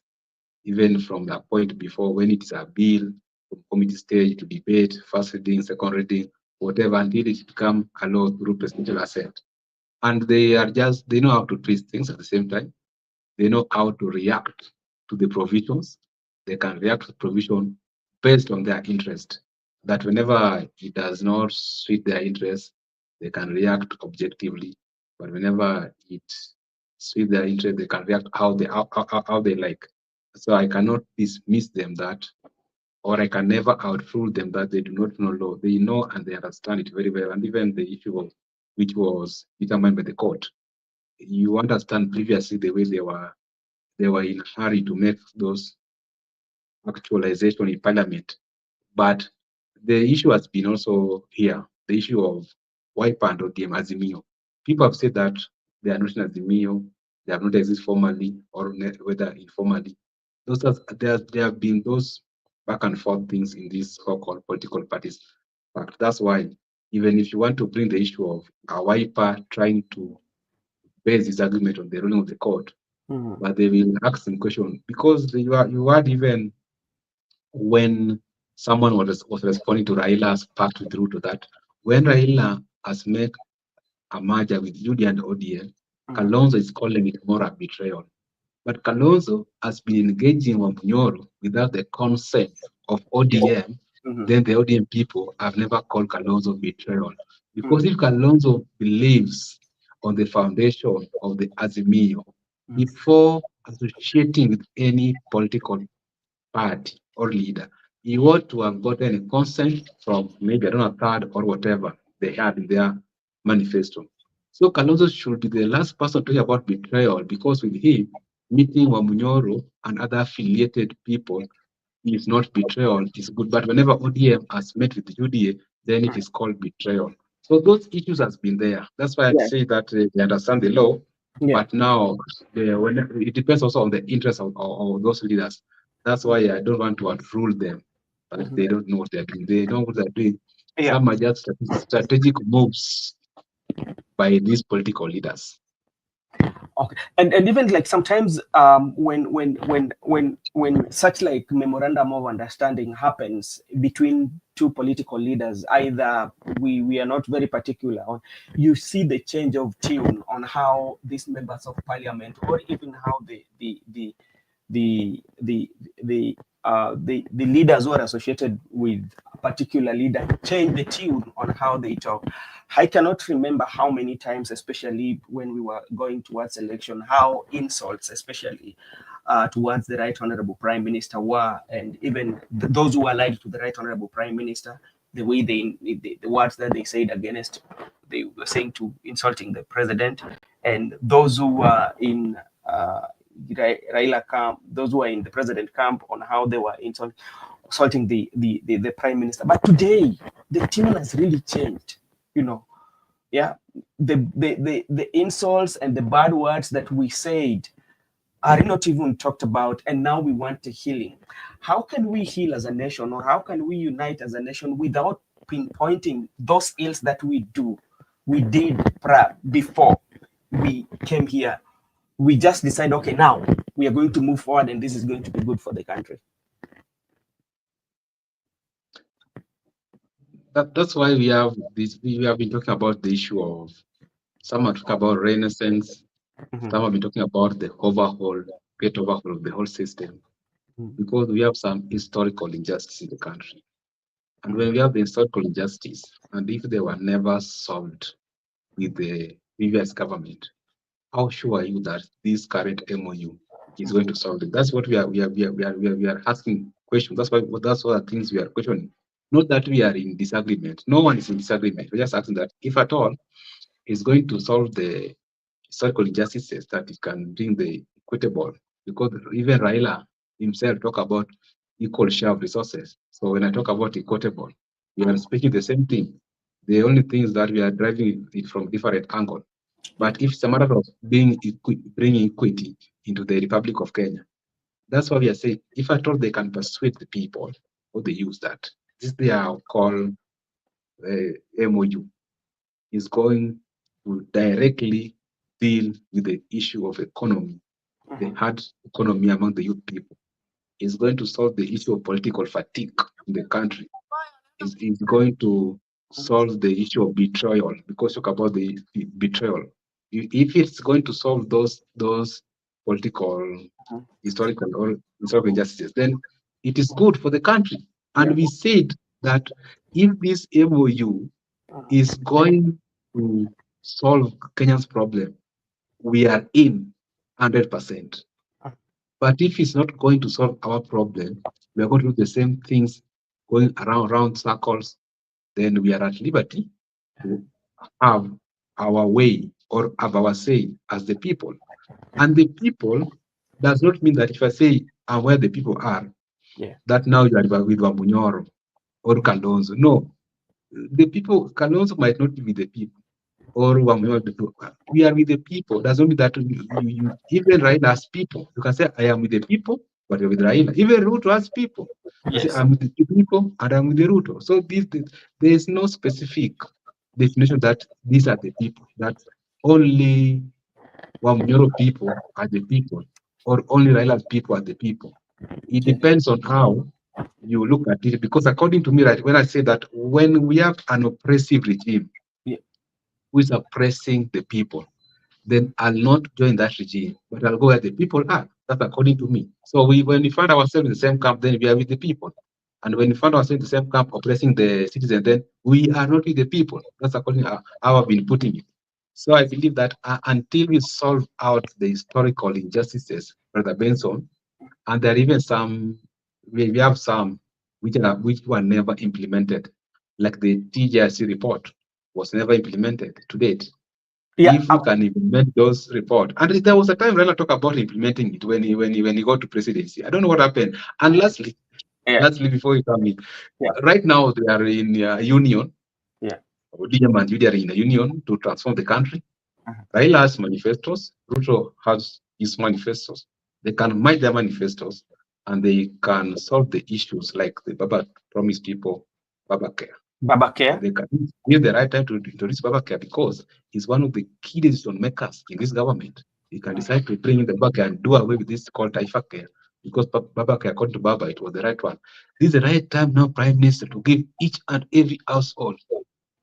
even from the point before when it is a bill, from committee stage to debate, first reading, second reading, whatever, until it becomes a law through presidential assent. And they know how to twist things at the same time. They know how to react to the provisions. They can react to the provision based on their interest. That whenever it does not suit their interest, they can react objectively. But whenever it suits their interest, they can react how they like. So I cannot dismiss them that, or I can never outrule them that they do not know law. They know and they understand it very well. And even the issue of which was determined by the court, you understand previously the way they were in a hurry to make those actualization in parliament. But the issue has been also here, the issue of Wiper and ODM Azimio. People have said that they are not in Azimio, they have not existed formally or whether informally. There have been those back and forth things in these so-called political parties. But that's why, even if you want to bring the issue of a Wiper trying to base this argument on the ruling of the court, but they will ask some question because you had even when someone was responding to Raila's pact with Ruto that when Raila has made a merger with UDA and ODM, Kalonzo is calling it more a betrayal. But Kalonzo has been engaging Wamunyoro without the consent of ODM. Then the ODM people have never called Kalonzo betrayal. Because if Kalonzo believes on the foundation of the Azimio, before associating with any political party or leader, he ought to have gotten a consent from maybe, I don't know, a third or whatever they had in their manifesto. So Kalonzo should be the last person to talk about betrayal, because with him, meeting Wamunyoro and other affiliated people is not betrayal, it's good. But whenever ODM has met with the UDA, then it is called betrayal. So those issues has been there. That's why I'd say that they understand the law, but now it depends also on the interest of those leaders. That's why I don't want to outrule them, but they don't know what they're doing. They know what they're doing. Some are just strategic moves by these political leaders. Okay, and even like sometimes when such like memorandum of understanding happens between two political leaders, either we are not very particular on, you see the change of tune on how these members of parliament, or even how the leaders who are associated with a particular leader change the tune on how they talk. I cannot remember how many times, especially when we were going towards election, how insults, especially towards the Right Honorable Prime Minister were, and even those who allied to the Right Honorable Prime Minister, the way the words that they said against, they were saying to insulting the president, and those who were in Raila camp, those who are in the president camp, on how they were insulting the prime minister. But today, the tune has really changed, you know. Yeah, the insults and the bad words that we said are not even talked about, and now we want a healing. How can we heal as a nation, or how can we unite as a nation without pinpointing those ills that we did before we came here? We just decide, okay, now we are going to move forward, and this is going to be good for the country. That's why we have this. We have been talking about the issue of, some are talking about renaissance, some have been talking about the overhaul of the whole system, because we have some historical injustice in the country. And when we have the historical injustice, and if they were never solved with the previous government, how sure are you that this current MOU is going to solve it? That's what we are asking questions. That's what the things we are questioning. Not that we are in disagreement. No one is in disagreement. We're just asking that if at all is going to solve the historical injustices, that it can bring the equitable, because even Raila himself talk about equal share of resources. So when I talk about equitable, we are speaking the same thing. The only thing is that we are driving it from different angle. But if it's a matter of bringing equity into the Republic of Kenya, that's why we are saying, if at all they can persuade the people, or they use that, this they are called MOU, is going to directly deal with the issue of economy, the hard economy among the youth people. Is going to solve the issue of political fatigue in the country. Is going to solve the issue of betrayal, because talk about the betrayal. If it's going to solve those political, historical injustices, then it is good for the country. And we said that if this MOU is going to solve Kenya's problem, we are in 100%. But if it's not going to solve our problem, we are going to do the same things, going around circles, then we are at liberty to have our way, or have our say as the people. And the people does not mean that if I say I'm where the people are, that now you are with Wamunyoro or Kalonzo. No, the people, Kalonzo might not be with the people, or Wamunyoro. We are with the people. Does not mean that you even Raila as people. You can say I am with the people, but you're with Raila. Even Ruto as people. I say I'm with the people and I'm with the Ruto. So there is no specific definition that these are the people, that only Wamunyoro people are the people, or only Raila's people are the people. It depends on how you look at it, because according to me, right, when I say that when we have an oppressive regime who is oppressing the people, then I'll not join that regime, but I'll go where the people are. That's according to me. So when we find ourselves in the same camp, then we are with the people. And when we find ourselves in the same camp oppressing the citizens, then we are not with the people. That's according to how I've been putting it. So I believe that until we solve out the historical injustices, Brother Benson, and there are even some, we have some which were never implemented, like the TJRC report was never implemented to date. If we can implement those reports, and there was a time Raila talked about implementing it when he got to presidency. I don't know what happened. And lastly, before you come in, right now they are in union. ODM and UDA are in a union to transform the country. Raila has manifestos. Ruto has his manifestos. They can merge their manifestos, and they can solve the issues like the Baba promised people, Baba Care. Baba Care. They can use the right time to introduce Baba Care, because he's one of the key decision makers in this government. He can decide to bring in the Baba Care and do away with this called Taifa Care, because Baba Care, according to Baba, it was the right one. This is the right time now, Prime Minister, to give each and every household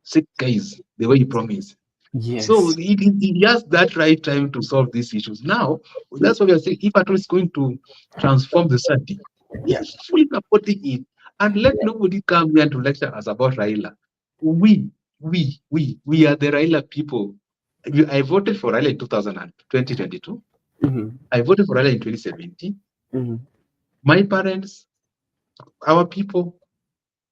6Ks the way he promised. Yes. So he has that right time to solve these issues. Now, that's what we are saying. If at all it's going to transform the society, we are fully supporting it. And let nobody come here to lecture us about Raila. We are the Raila people. I voted for Raila in 2022. I voted for Raila in 2017. My parents, our people,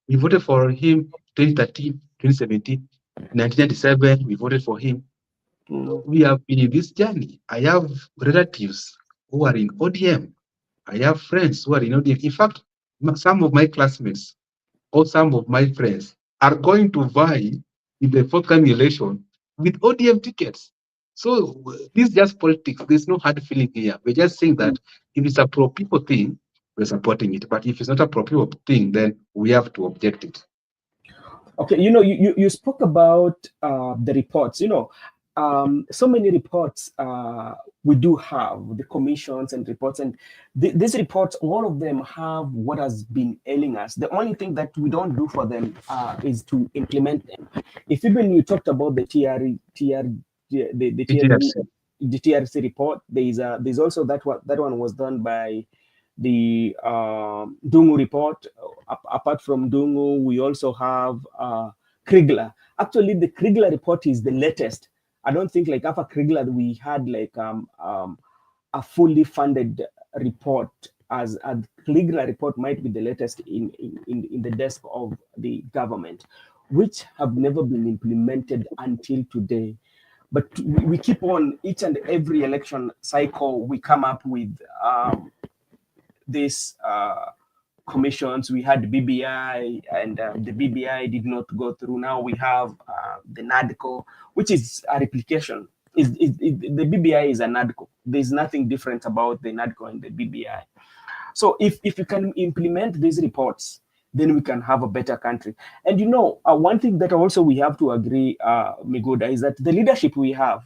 we voted for him 2013, 2017, 1997, we voted for him. We have been in this journey. I have relatives who are in ODM. I have friends who are in ODM. In fact, some of my classmates or some of my friends are going to vie in the forthcoming election with ODM tickets. So this is just politics. There's no hard feeling here. We're just saying that if it's a pro-people thing, we're supporting it. But if it's not a pro-people thing, then we have to object it. Okay, you spoke about the reports. So many reports we do have, the commissions and reports, and these reports, all of them have what has been ailing us. The only thing that we don't do for them is to implement them. If even you talked about the TRC report, there's also that one was done by the Dungu report. Apart from Dungu, we also have Kriegler. Actually, the Kriegler report is the latest. I don't think like after Kriegler we had like a fully funded report, as a Kriegler report might be the latest in the desk of the government, which have never been implemented until today. But we keep on, each and every election cycle, we come up with these commissions. We had BBI, and the BBI did not go through. Now we have the NADCO, which is a replication. The BBI is a NADCO. There's nothing different about the NADCO and the BBI. So if you can implement these reports, then we can have a better country. And one thing that also we have to agree, Miguda, is that the leadership we have,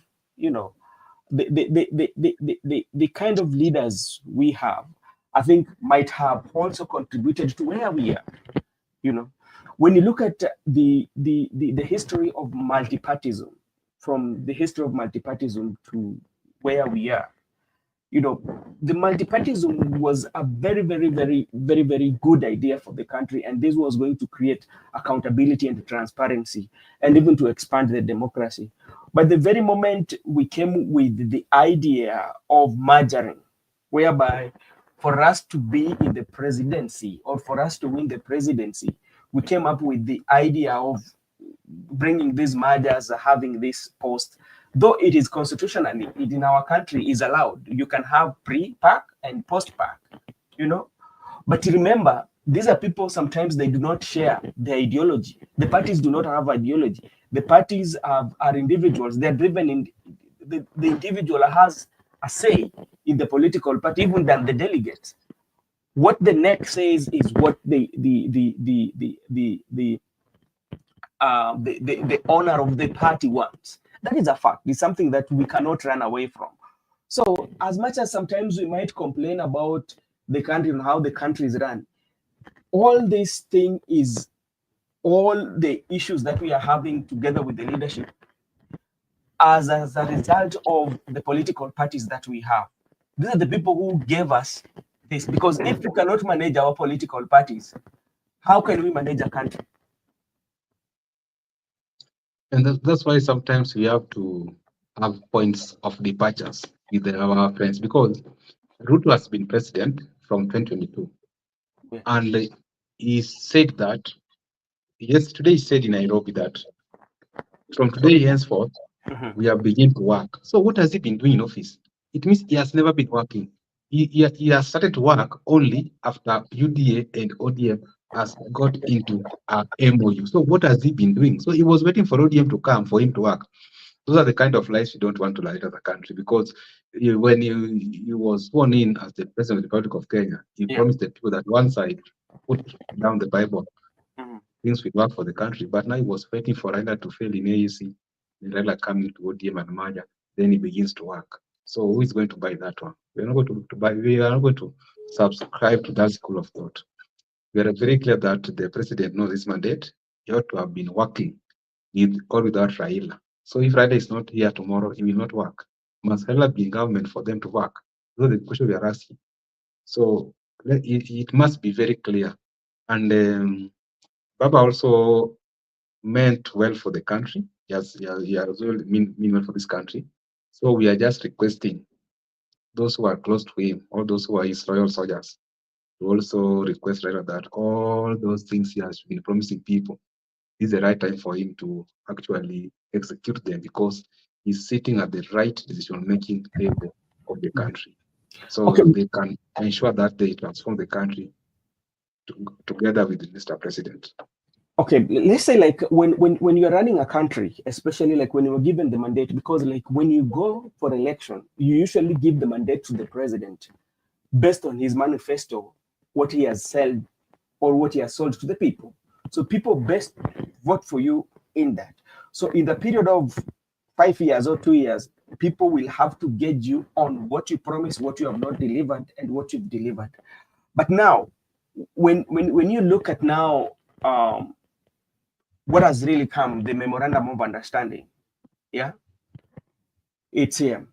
the kind of leaders we have, I think might have also contributed to where we are. When you look at the history of multipartyism, from the history of multipartyism to where we are, the multipartyism was a very, very, very, very, very good idea for the country, and this was going to create accountability and transparency, and even to expand the democracy. But the very moment we came with the idea of mergering, whereby for us to be in the presidency or for us to win the presidency, we came up with the idea of bringing these mergers, having this post, though it is constitutionally, it in our country is allowed. You can have pre-pack and post-pack, But remember, these are people, sometimes they do not share their ideology. The parties do not have ideology. The parties are individuals. They're driven in, the individual has a say in the political party, even than the delegates. What the NEC says is what the owner of the party wants. That is a fact. It's something that we cannot run away from. So as much as sometimes we might complain about the country and how the country is run, all this thing is all the issues that we are having together with the leadership as a result of the political parties that we have. These are the people who gave us this, because if we cannot manage our political parties, how can we manage a country? And that's why sometimes we have to have points of departures with our friends, because Ruto has been president from 2022. Yeah. And he said that, yesterday he said in Nairobi that from today henceforth, we have begun to work. So what has he been doing in office? It means he has never been working. He has started to work only after UDA and ODM has got into MOU. So what has he been doing? So he was waiting for ODM to come for him to work. Those are the kind of lies you don't want to lie to the country, because when he was sworn in as the president of the Republic of Kenya, he promised the people that one side put down the Bible, things will work for the country. But now he was waiting for Raila to fail in AEC, and Raila coming to ODM and merger, then he begins to work. So who is going to buy that one? We are not going to buy. We are not going to subscribe to that school of thought. We are very clear that the president knows this mandate. He ought to have been working with or without Raila. So if Raila is not here tomorrow, he will not work. Must Raila be in government for them to work? Those are the question we are asking. So it must be very clear. And Baba also meant well for the country. He has well mean well for this country. So we are just requesting those who are close to him, all those who are his loyal soldiers, to also request Raila that all those things he has been promising people, this is the right time for him to actually execute them, because he's sitting at the right decision-making table of the country. Okay. So they can ensure that they transform the country together with Mr. President. Okay, let's say like when you're running a country, especially like when you're given the mandate, because like when you go for election, you usually give the mandate to the president based on his manifesto, what he has said or what he has sold to the people. So people best vote for you in that. So in the period of 5 years or 2 years, people will have to gauge you on what you promised, what you have not delivered, and what you've delivered. But now, when you look at now, what has really come, the memorandum of understanding, yeah, it's here.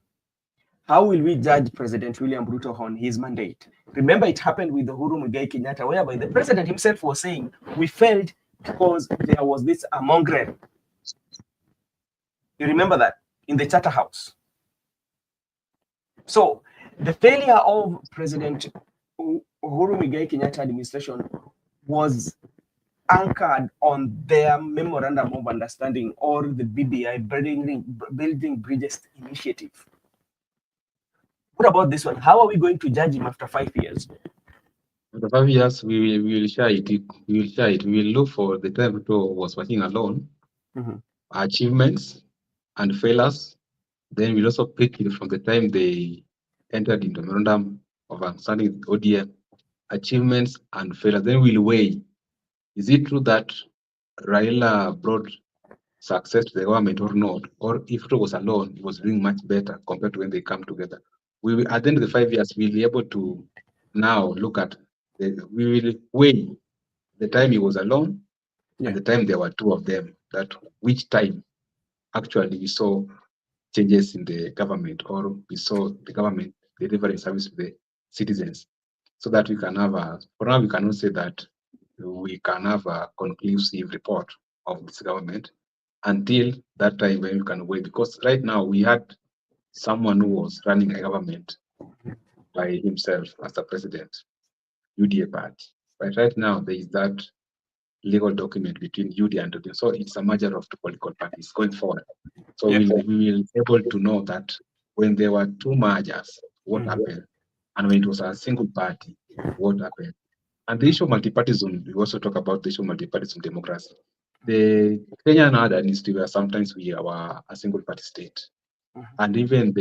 How will we judge President William Ruto on his mandate? Remember, it happened with the Uhuru Muigai Kenyatta, whereby the president himself was saying, we failed because there was this mongrel. You remember that in the Charter House. So the failure of President Uhuru Muigai Kenyatta administration was anchored on their memorandum of understanding, or the BBI, building bridges initiative. What about this one? How are we going to judge him after 5 years? After 5 years, we will share it. We will share it. We will look for the time Ruto was working alone, achievements and failures. Then we'll also pick it from the time they entered into memorandum of understanding ODM, achievements and failures. Then we'll weigh, is it true that Raila brought success to the government or not? Or if Ruto was alone, he was doing much better compared to when they come together. We will, at the end of the 5 years, we'll be able to now look at, we will weigh the time he was alone and the time there were two of them, that which time actually we saw changes in the government, or we saw the government delivering service to the citizens, so that we can have for now we cannot say that we can have a conclusive report of this government until that time when we can wait, because right now we had someone who was running a government by himself as a president, UDA party. But right now there is that legal document between UDA and ODM. So it's a merger of two political parties going forward. So we will be able to know that when there were two mergers, what happened, and when it was a single party, what happened. And the issue of multipartyism, we also talk about the issue of multipartyism democracy. The Kenyan administration, where sometimes we are a single party state, and even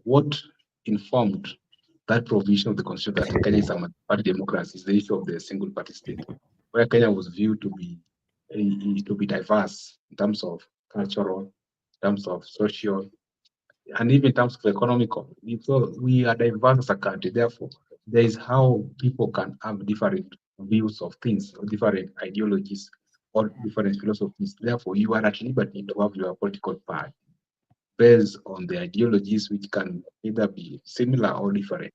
what informed that provision of the constitution that Kenya is a multi-party democracy is the issue of the single party state, where Kenya was viewed to be diverse in terms of cultural, in terms of social, and even in terms of economical. So we are diverse as a country. Therefore, there is how people can have different views of things, or different ideologies, or different philosophies. Therefore, you are at liberty to have your political party based on the ideologies, which can either be similar or different.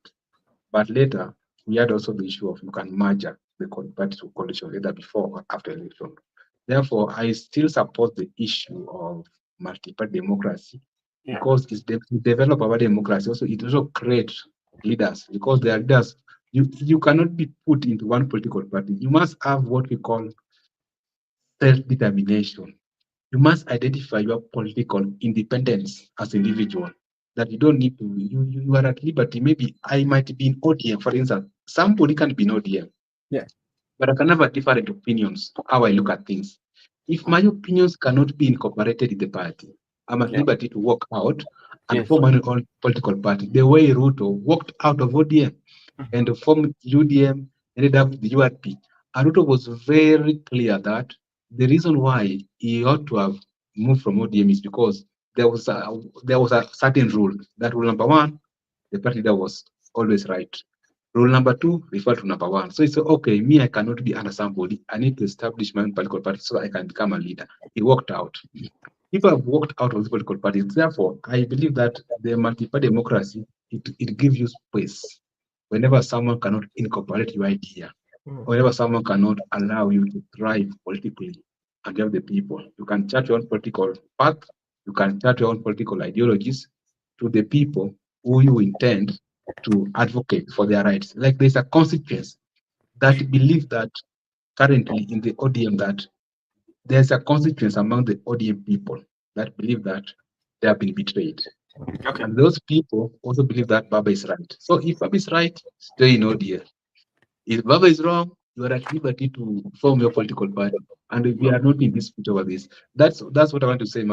But later, we had also the issue of you can merge the party to coalition either before or after election. Therefore, I still support the issue of multi-party democracy, because it's develop our democracy. Also, it also creates leaders, because they are leaders. You cannot be put into one political party. You must have what we call self-determination. You must identify your political independence as an individual, that you don't need to, you are at liberty. Maybe I might be in ODM, for instance. Somebody can be in ODM, but I can have different opinions how I look at things. If my opinions cannot be incorporated in the party, I'm at liberty to walk out and form my own political party. The way Ruto walked out of ODM and formed UDM, ended up with the URP. And Ruto was very clear that the reason why he ought to have moved from ODM is because there was a certain rule. That rule number one, the party leader was always right. Rule number two, refer to number one. So it's okay, me, I cannot be under somebody. I need to establish my own political party so I can become a leader. He walked out. People have walked out of the political parties. Therefore, I believe that the multi-party democracy, it gives you space. Whenever someone cannot incorporate your idea, whenever someone cannot allow you to thrive politically and have the people, you can chart your own political path, you can chart your own political ideologies to the people who you intend to advocate for their rights. Like there's a consequence that believe that currently in the ODM that there's a consequence among the ODM people that believe that they have been betrayed. Okay. And those people also believe that Baba is right. So if Baba is right, stay in ODM. If Baba is wrong, you are at liberty to form your political party. And we are not in dispute over this. That's what I want to say,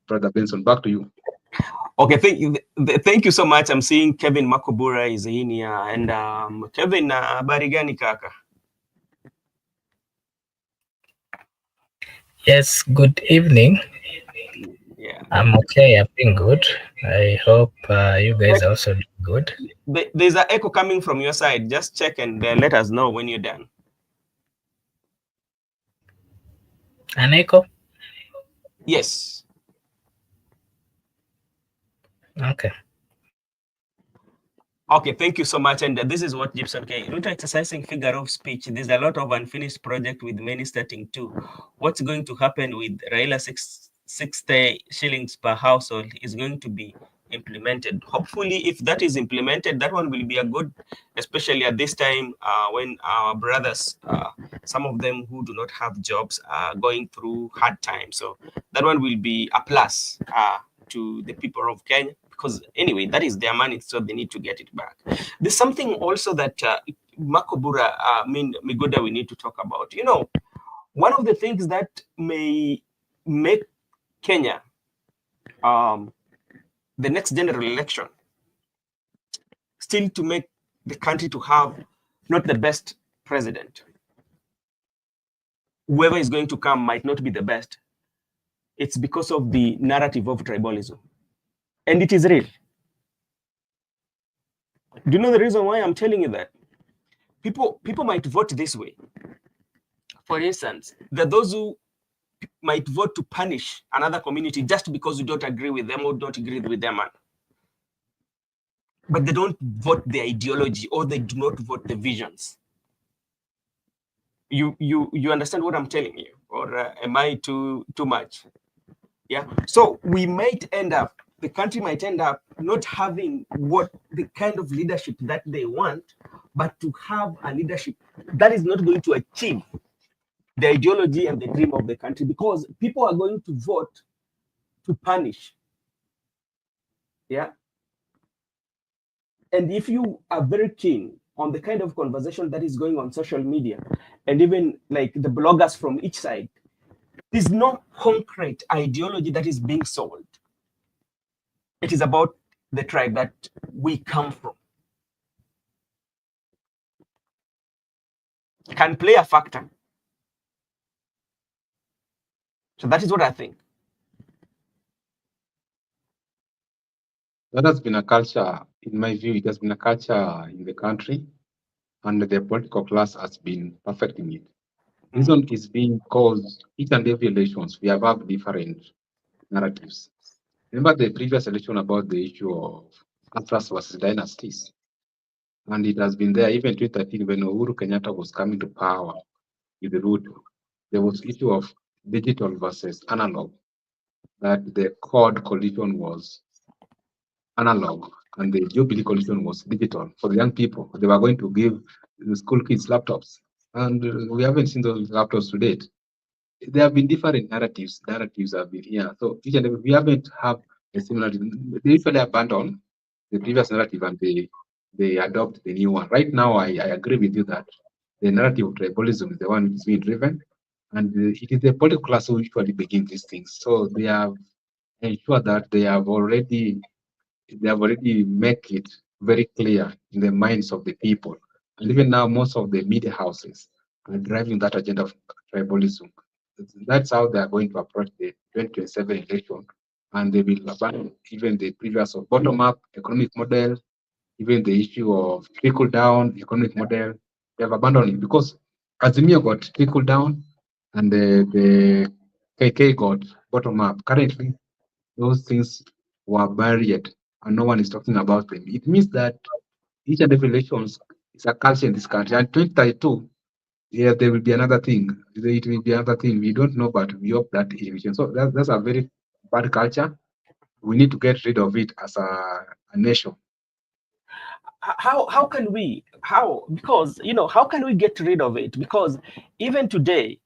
Brother Benson. Back to you. Okay, thank you so much. I'm seeing Kevin Makobura is in here. And Kevin, habari gani kaka? Yes, good evening. Yeah. I'm okay. I've been good. I hope you guys are also doing good. There's an echo coming from your side. Just check and let us know when you're done. An echo? Yes. Okay. Okay, thank you so much. And this is what Gibson K. Ruto exercising figure of speech. There's a lot of unfinished project with many starting too. What's going to happen with Raila 60 shillings per household is going to be implemented. Hopefully, if that is implemented, that one will be a good, especially at this time when our brothers, some of them who do not have jobs, are going through hard times. So that one will be a plus to the people of Kenya. Because anyway, that is their money, so they need to get it back. There's something also that Makobura, Migoda, we need to talk about. You know, one of the things that may make Kenya the next general election still to make the country to have not the best president. Whoever is going to come might not be the best. It's because of the narrative of tribalism. And it is real. Do you know the reason why I'm telling you that? People might vote this way. For instance, there are those who might vote to punish another community just because you don't agree with them or don't agree with them. But they don't vote the ideology, or they do not vote the visions. You understand what I'm telling you? Or am I too much? Yeah. So we might end up, the country might end up not having what the kind of leadership that they want, but to have a leadership that is not going to achieve the ideology and the dream of the country, because people are going to vote to punish. Yeah. And if you are very keen on the kind of conversation that is going on social media, and even like the bloggers from each side, there's no concrete ideology that is being sold. It is about the tribe that we come from. Can play a factor. So that is what I think. That has been a culture, in my view, it has been a culture in the country, and the political class has been perfecting it. Reason is being caused each and every elections, we have had different narratives. Remember the previous election about the issue of Atlas versus dynasties? And it has been there even 2013 when Uhuru Kenyatta was coming to power with the Ruto. There was issue of digital versus analog, that the cord coalition was analog and the Jubilee coalition was digital. For the young people, they were going to give the school kids laptops. And we haven't seen those laptops to date. There have been different narratives. Narratives have been here. So each and every, we haven't have a similar. They usually abandon the previous narrative and they adopt the new one. Right now, I agree with you that the narrative of tribalism is the one which is being driven, and it is the political class who usually begin these things. So they have ensured that they have already make it very clear in the minds of the people. And even now, most of the media houses are driving that agenda of tribalism. That's how they are going to approach the 2027 election. And they will abandon even the previous of bottom-up economic model, even the issue of trickle-down economic model. They have abandoned it because Azimio got trickle-down and the KK got bottom-up. Currently, those things were buried and no one is talking about them. It means that each and every election is a culture in this country. And 2032, yeah, there will be another thing. It will be another thing. We don't know, but we hope that it. So that's a very bad culture. We need to get rid of it as a nation. how can we, because, how can we get rid of it? Because even today,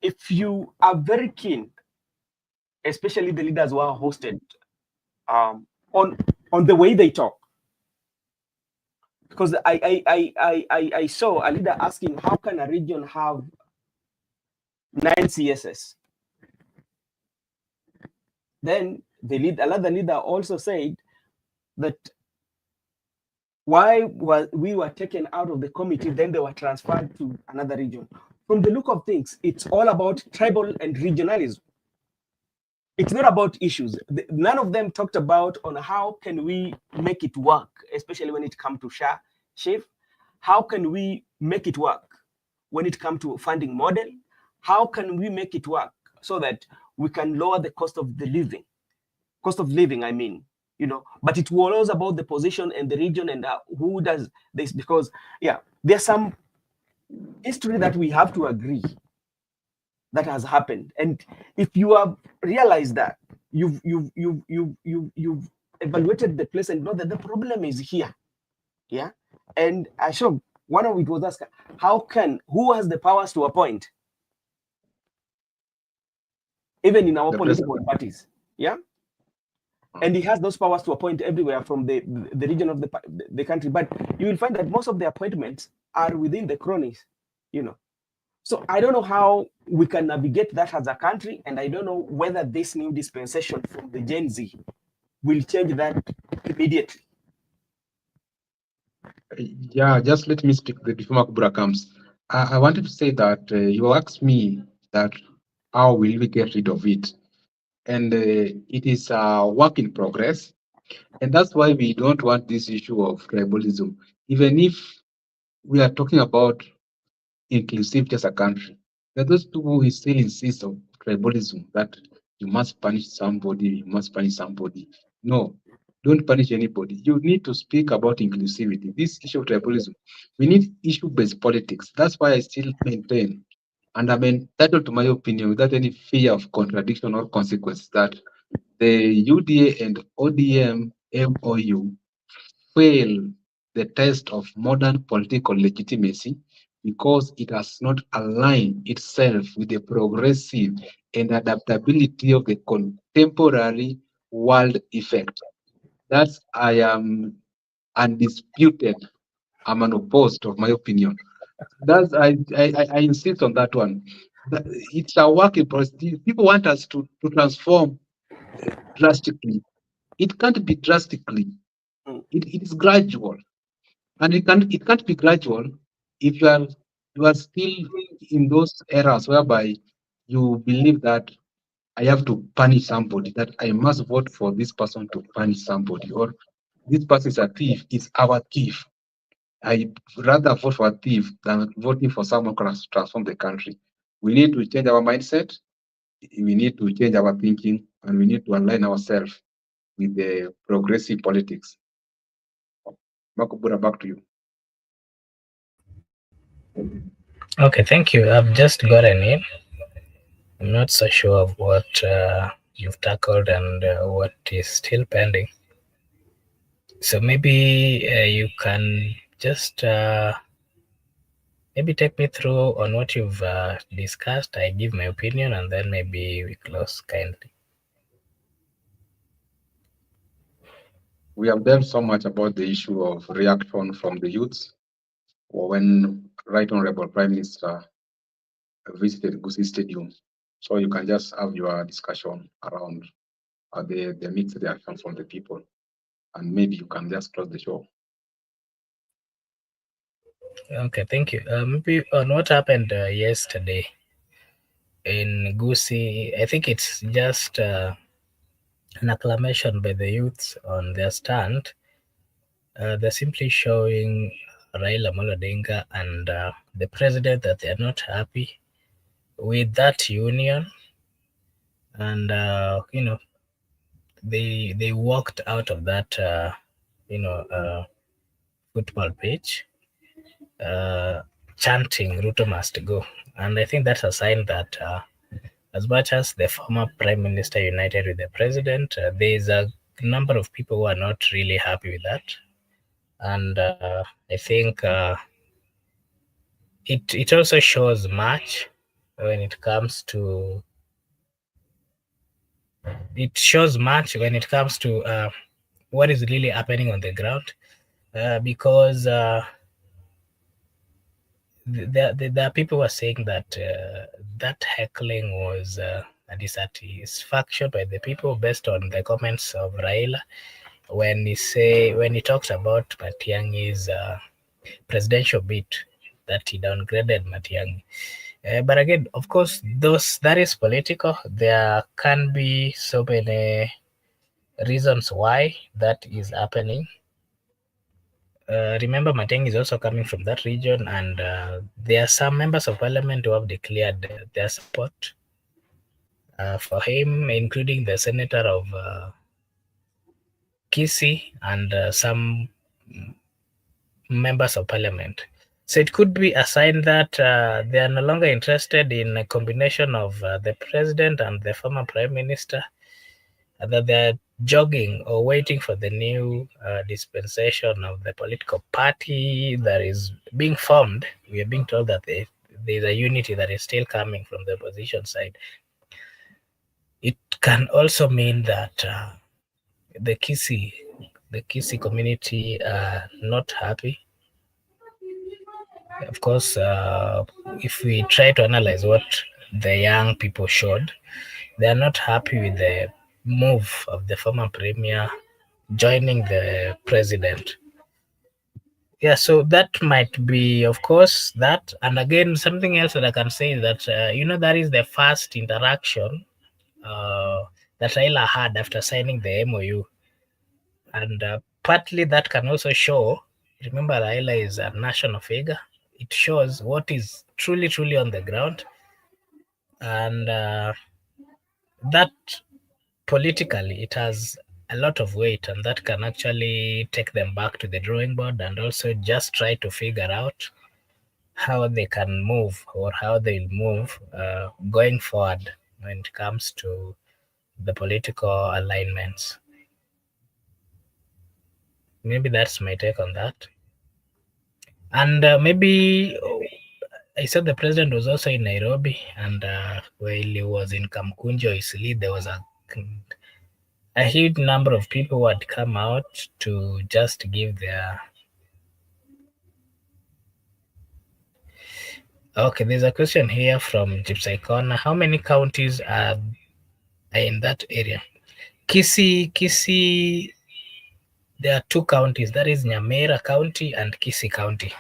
if you are very keen, especially the leaders who are hosted, on the way they talk, because I saw a leader asking, how can a region have 9 CSS? Then another leader also said that why we were taken out of the committee, then they were transferred to another region. From the look of things, it's all about tribal and regionalism. It's not about issues. None of them talked about on how can we make it work, especially when it comes to SHIF. How can we make it work when it comes to funding model? How can we make it work so that we can lower the cost of living, I mean, but it was about the position and the region and who does this, because there's some history that we have to agree that has happened. And if you have realized that, you've evaluated the place and know that the problem is here. Yeah. And I showed one of it was asked, who has the powers to appoint? Even in our political parties. Yeah. And he has those powers to appoint everywhere from the region of the country. But you will find that most of the appointments are within the cronies, So I don't know how we can navigate that as a country, and I don't know whether this new dispensation from the Gen Z will change that immediately. Yeah, just let me speak before Makubura comes. I wanted to say that you asked me that how will we get rid of it? And it is a work in progress. And that's why we don't want this issue of tribalism. Even if we are talking about inclusivity as a country, there are those people who still insist on tribalism, that you must punish somebody, No, don't punish anybody. You need to speak about inclusivity. This issue of tribalism, we need issue-based politics. That's why I still maintain, and I'm entitled to my opinion without any fear of contradiction or consequence, that the UDA and ODM MOU fail the test of modern political legitimacy because it has not aligned itself with the progressive and adaptability of the contemporary world effect. That's I am undisputed. I'm unopposed of my opinion. That's I insist on that one. It's a work in process. People want us to transform drastically. It can't be drastically. It is gradual, and it can't be gradual if you are still in those eras whereby you believe that I have to punish somebody, that I must vote for this person to punish somebody, or this person is a thief, is our thief. I rather vote for a thief than voting for someone who can transform the country. We need to change our mindset. We need to change our thinking, and we need to align ourselves with the progressive politics. Makubura, back to you. Okay, thank you. I've just gotten in. I'm not so sure of what you've tackled and what is still pending. So maybe you can just maybe take me through on what you've discussed. I give my opinion and then maybe we close kindly. We have done so much about the issue of reaction from the youths, or when Right Honorable Prime Minister visited Gusii Stadium. So you can just have your discussion around the mixed reaction from the people, and maybe you can just close the show. Okay, thank you. Maybe on what happened yesterday in Gusii, I think it's just an acclamation by the youths on their stand. They're simply showing Raila Odinga and the president that they're not happy with that union, and they walked out of that football pitch chanting Ruto must go. And I think that's a sign that as much as the former prime minister united with the president, there is a number of people who are not really happy with that. and I think it also shows much when it comes to what is really happening on the ground, because there are people who are saying that that heckling was a dissatisfaction by the people based on the comments of Raila when he talks about Matiang'i's presidential bid, that he downgraded Matiang'i. But again, of course, that is political. There can be so many reasons why that is happening. Remember, Matiang'i is also coming from that region, and there are some members of parliament who have declared their support for him, including the senator of Kisii and some members of parliament. So it could be a sign that they are no longer interested in a combination of the president and the former prime minister, that they're jogging or waiting for the new dispensation of the political party that is being formed. We are being told that there's a unity that is still coming from the opposition side. It can also mean that the Kisii community are not happy. Of course, if we try to analyze what the young people showed, they are not happy with the move of the former premier joining the president. Yeah, so that might be, of course, that. And again, something else that I can say is that, that is the first interaction that Raila had after signing the MOU. And partly that can also show, remember, Raila is a national figure. It shows what is truly on the ground. And that politically, it has a lot of weight, and that can actually take them back to the drawing board and also just try to figure out how they can move or how they'll move going forward when it comes to the political alignments. Maybe that's my take on that. And maybe I said the president was also in Nairobi, and while he was in Kamkunji, Isili, there was a huge number of people who had come out to just give their... Okay, there's a question here from Gypsy Corner. How many counties are in that area? Kisii, there are 2 counties. That is Nyamira County and Kisii County.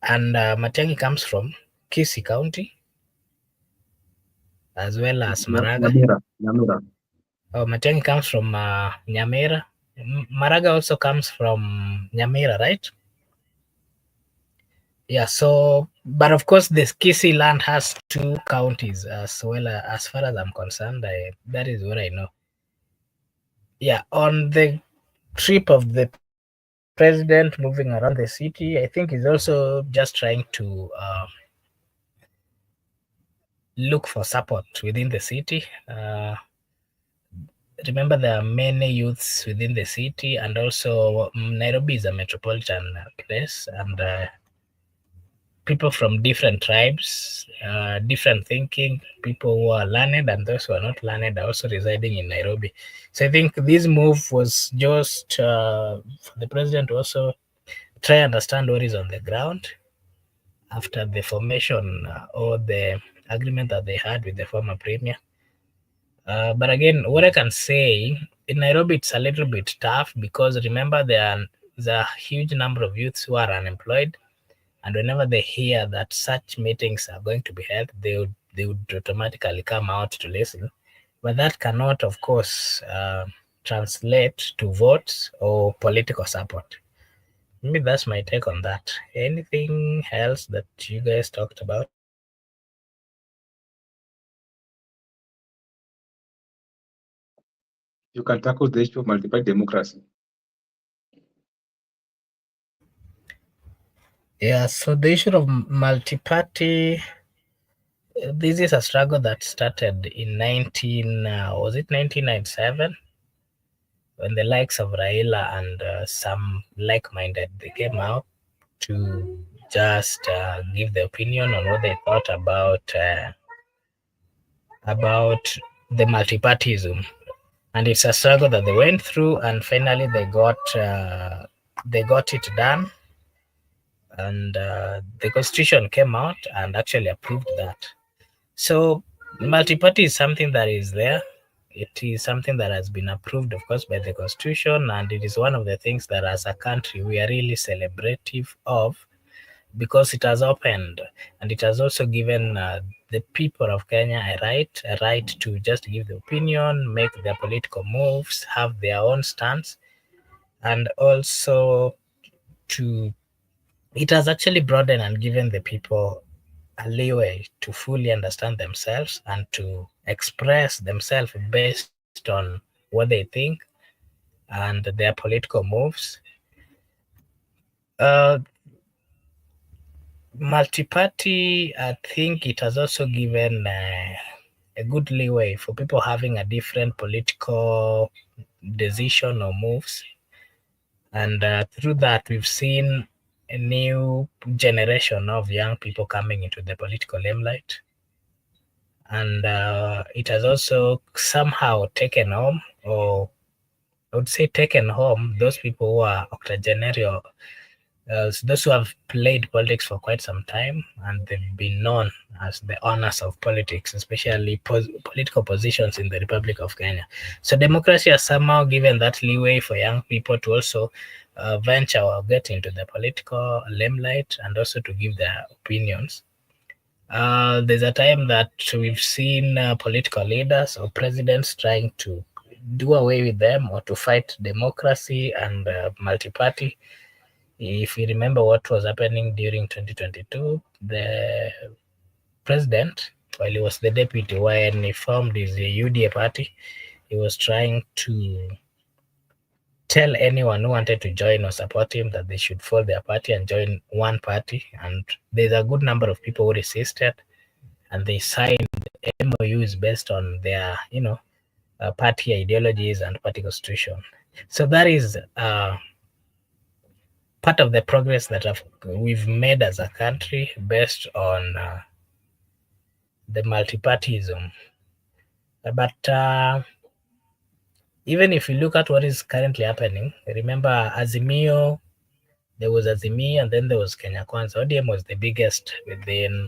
And Matiang'i comes from Kisii County, as well as Maraga. Nyamira. Oh, Matiang'i comes from Nyamira. Maraga also comes from Nyamira, right? Yeah, so, but of course, this Kisii land has 2 counties as well. As far as I'm concerned, that is what I know. Yeah, on the trip of the president moving around the city, I think he's also just trying to look for support within the city. Remember, there are many youths within the city, and also Nairobi is a metropolitan place, and people from different tribes, different thinking, people who are learned and those who are not learned are also residing in Nairobi. So I think this move was just for the president to also try and understand what is on the ground after the formation or the agreement that they had with the former premier. But again, what I can say, in Nairobi, it's a little bit tough because remember, there's a huge number of youths who are unemployed. And whenever they hear that such meetings are going to be held, they would automatically come out to listen. But that cannot, of course, translate to votes or political support. Maybe that's my take on that. Anything else that you guys talked about? You can tackle the issue of multi-party democracy. Yeah, so the issue of multi-party, this is a struggle that started in 1997, when the likes of Raila and some like-minded, they came out to just give their opinion on what they thought about the multipartyism. And it's a struggle that they went through, and finally they got it done. And the constitution came out and actually approved that. So multi-party is something that is there. It is something that has been approved, of course, by the constitution, and it is one of the things that as a country we are really celebrative of, because it has opened and it has also given the people of Kenya a right to just give the opinion, make their political moves, have their own stance, and also it has actually broadened and given the people a leeway to fully understand themselves and to express themselves based on what they think and their political moves. Multi-party, I think it has also given a good leeway for people having a different political decision or moves. And through that, we've seen a new generation of young people coming into the political limelight. And it has also somehow taken home, or I would say taken home, those people who are octogenarian, those who have played politics for quite some time, and they've been known as the owners of politics, especially political positions in the Republic of Kenya. So democracy has somehow given that leeway for young people to also venture or get into the political limelight and also to give their opinions. There's a time that we've seen political leaders or presidents trying to do away with them or to fight democracy and multi-party. If you remember what was happening during 2022, the president, while he was the deputy, when he formed his UDA party, he was trying to tell anyone who wanted to join or support him that they should fold their party and join one party. And there's a good number of people who resisted, and they signed MOUs based on their, party ideologies and party constitution. So that is part of the progress that we've made as a country based on the multipartyism. But even if you look at what is currently happening, remember Azimio, there was Azimio and then there was Kenya Kwanza. ODM was the biggest within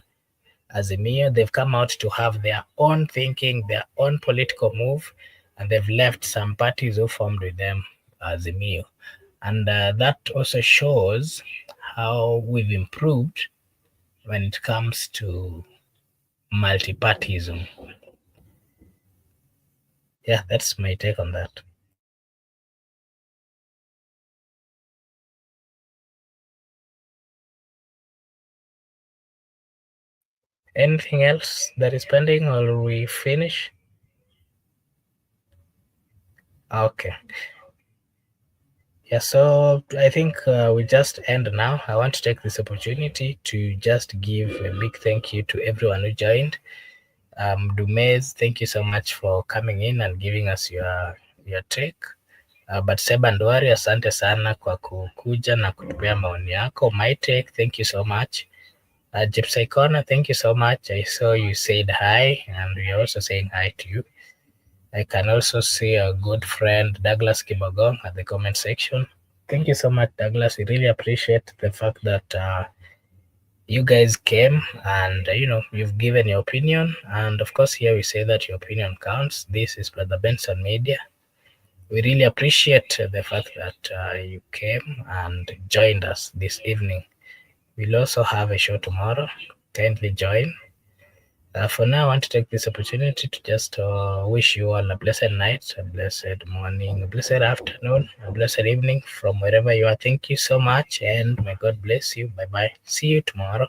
Azimio. They've come out to have their own thinking, their own political move, and they've left some parties who formed with them, Azimio. And that also shows how we've improved when it comes to multipartyism. Yeah, that's my take on that. Anything else that is pending, or we finish? Okay. Yeah, so I think we just end now. I want to take this opportunity to just give a big thank you to everyone who joined. Dumez, thank you so much for coming in and giving us your take. But Seba Ndwari, asante sana kwa kukuja na kutupea maoni yako. My take, thank you so much. Gypsy Corner, thank you so much. I saw you said hi, and we are also saying hi to you. I can also see a good friend, Douglas Kibogong, at the comment section. Thank you so much, Douglas. We really appreciate the fact that you guys came and, you've given your opinion. And of course, here we say that your opinion counts. This is Brother Benson Media. We really appreciate the fact that you came and joined us this evening. We'll also have a show tomorrow. Kindly join. For now, I want to take this opportunity to just wish you all a blessed night, a blessed morning, a blessed afternoon, a blessed evening from wherever you are. Thank you so much, and may God bless you. Bye-bye. See you tomorrow.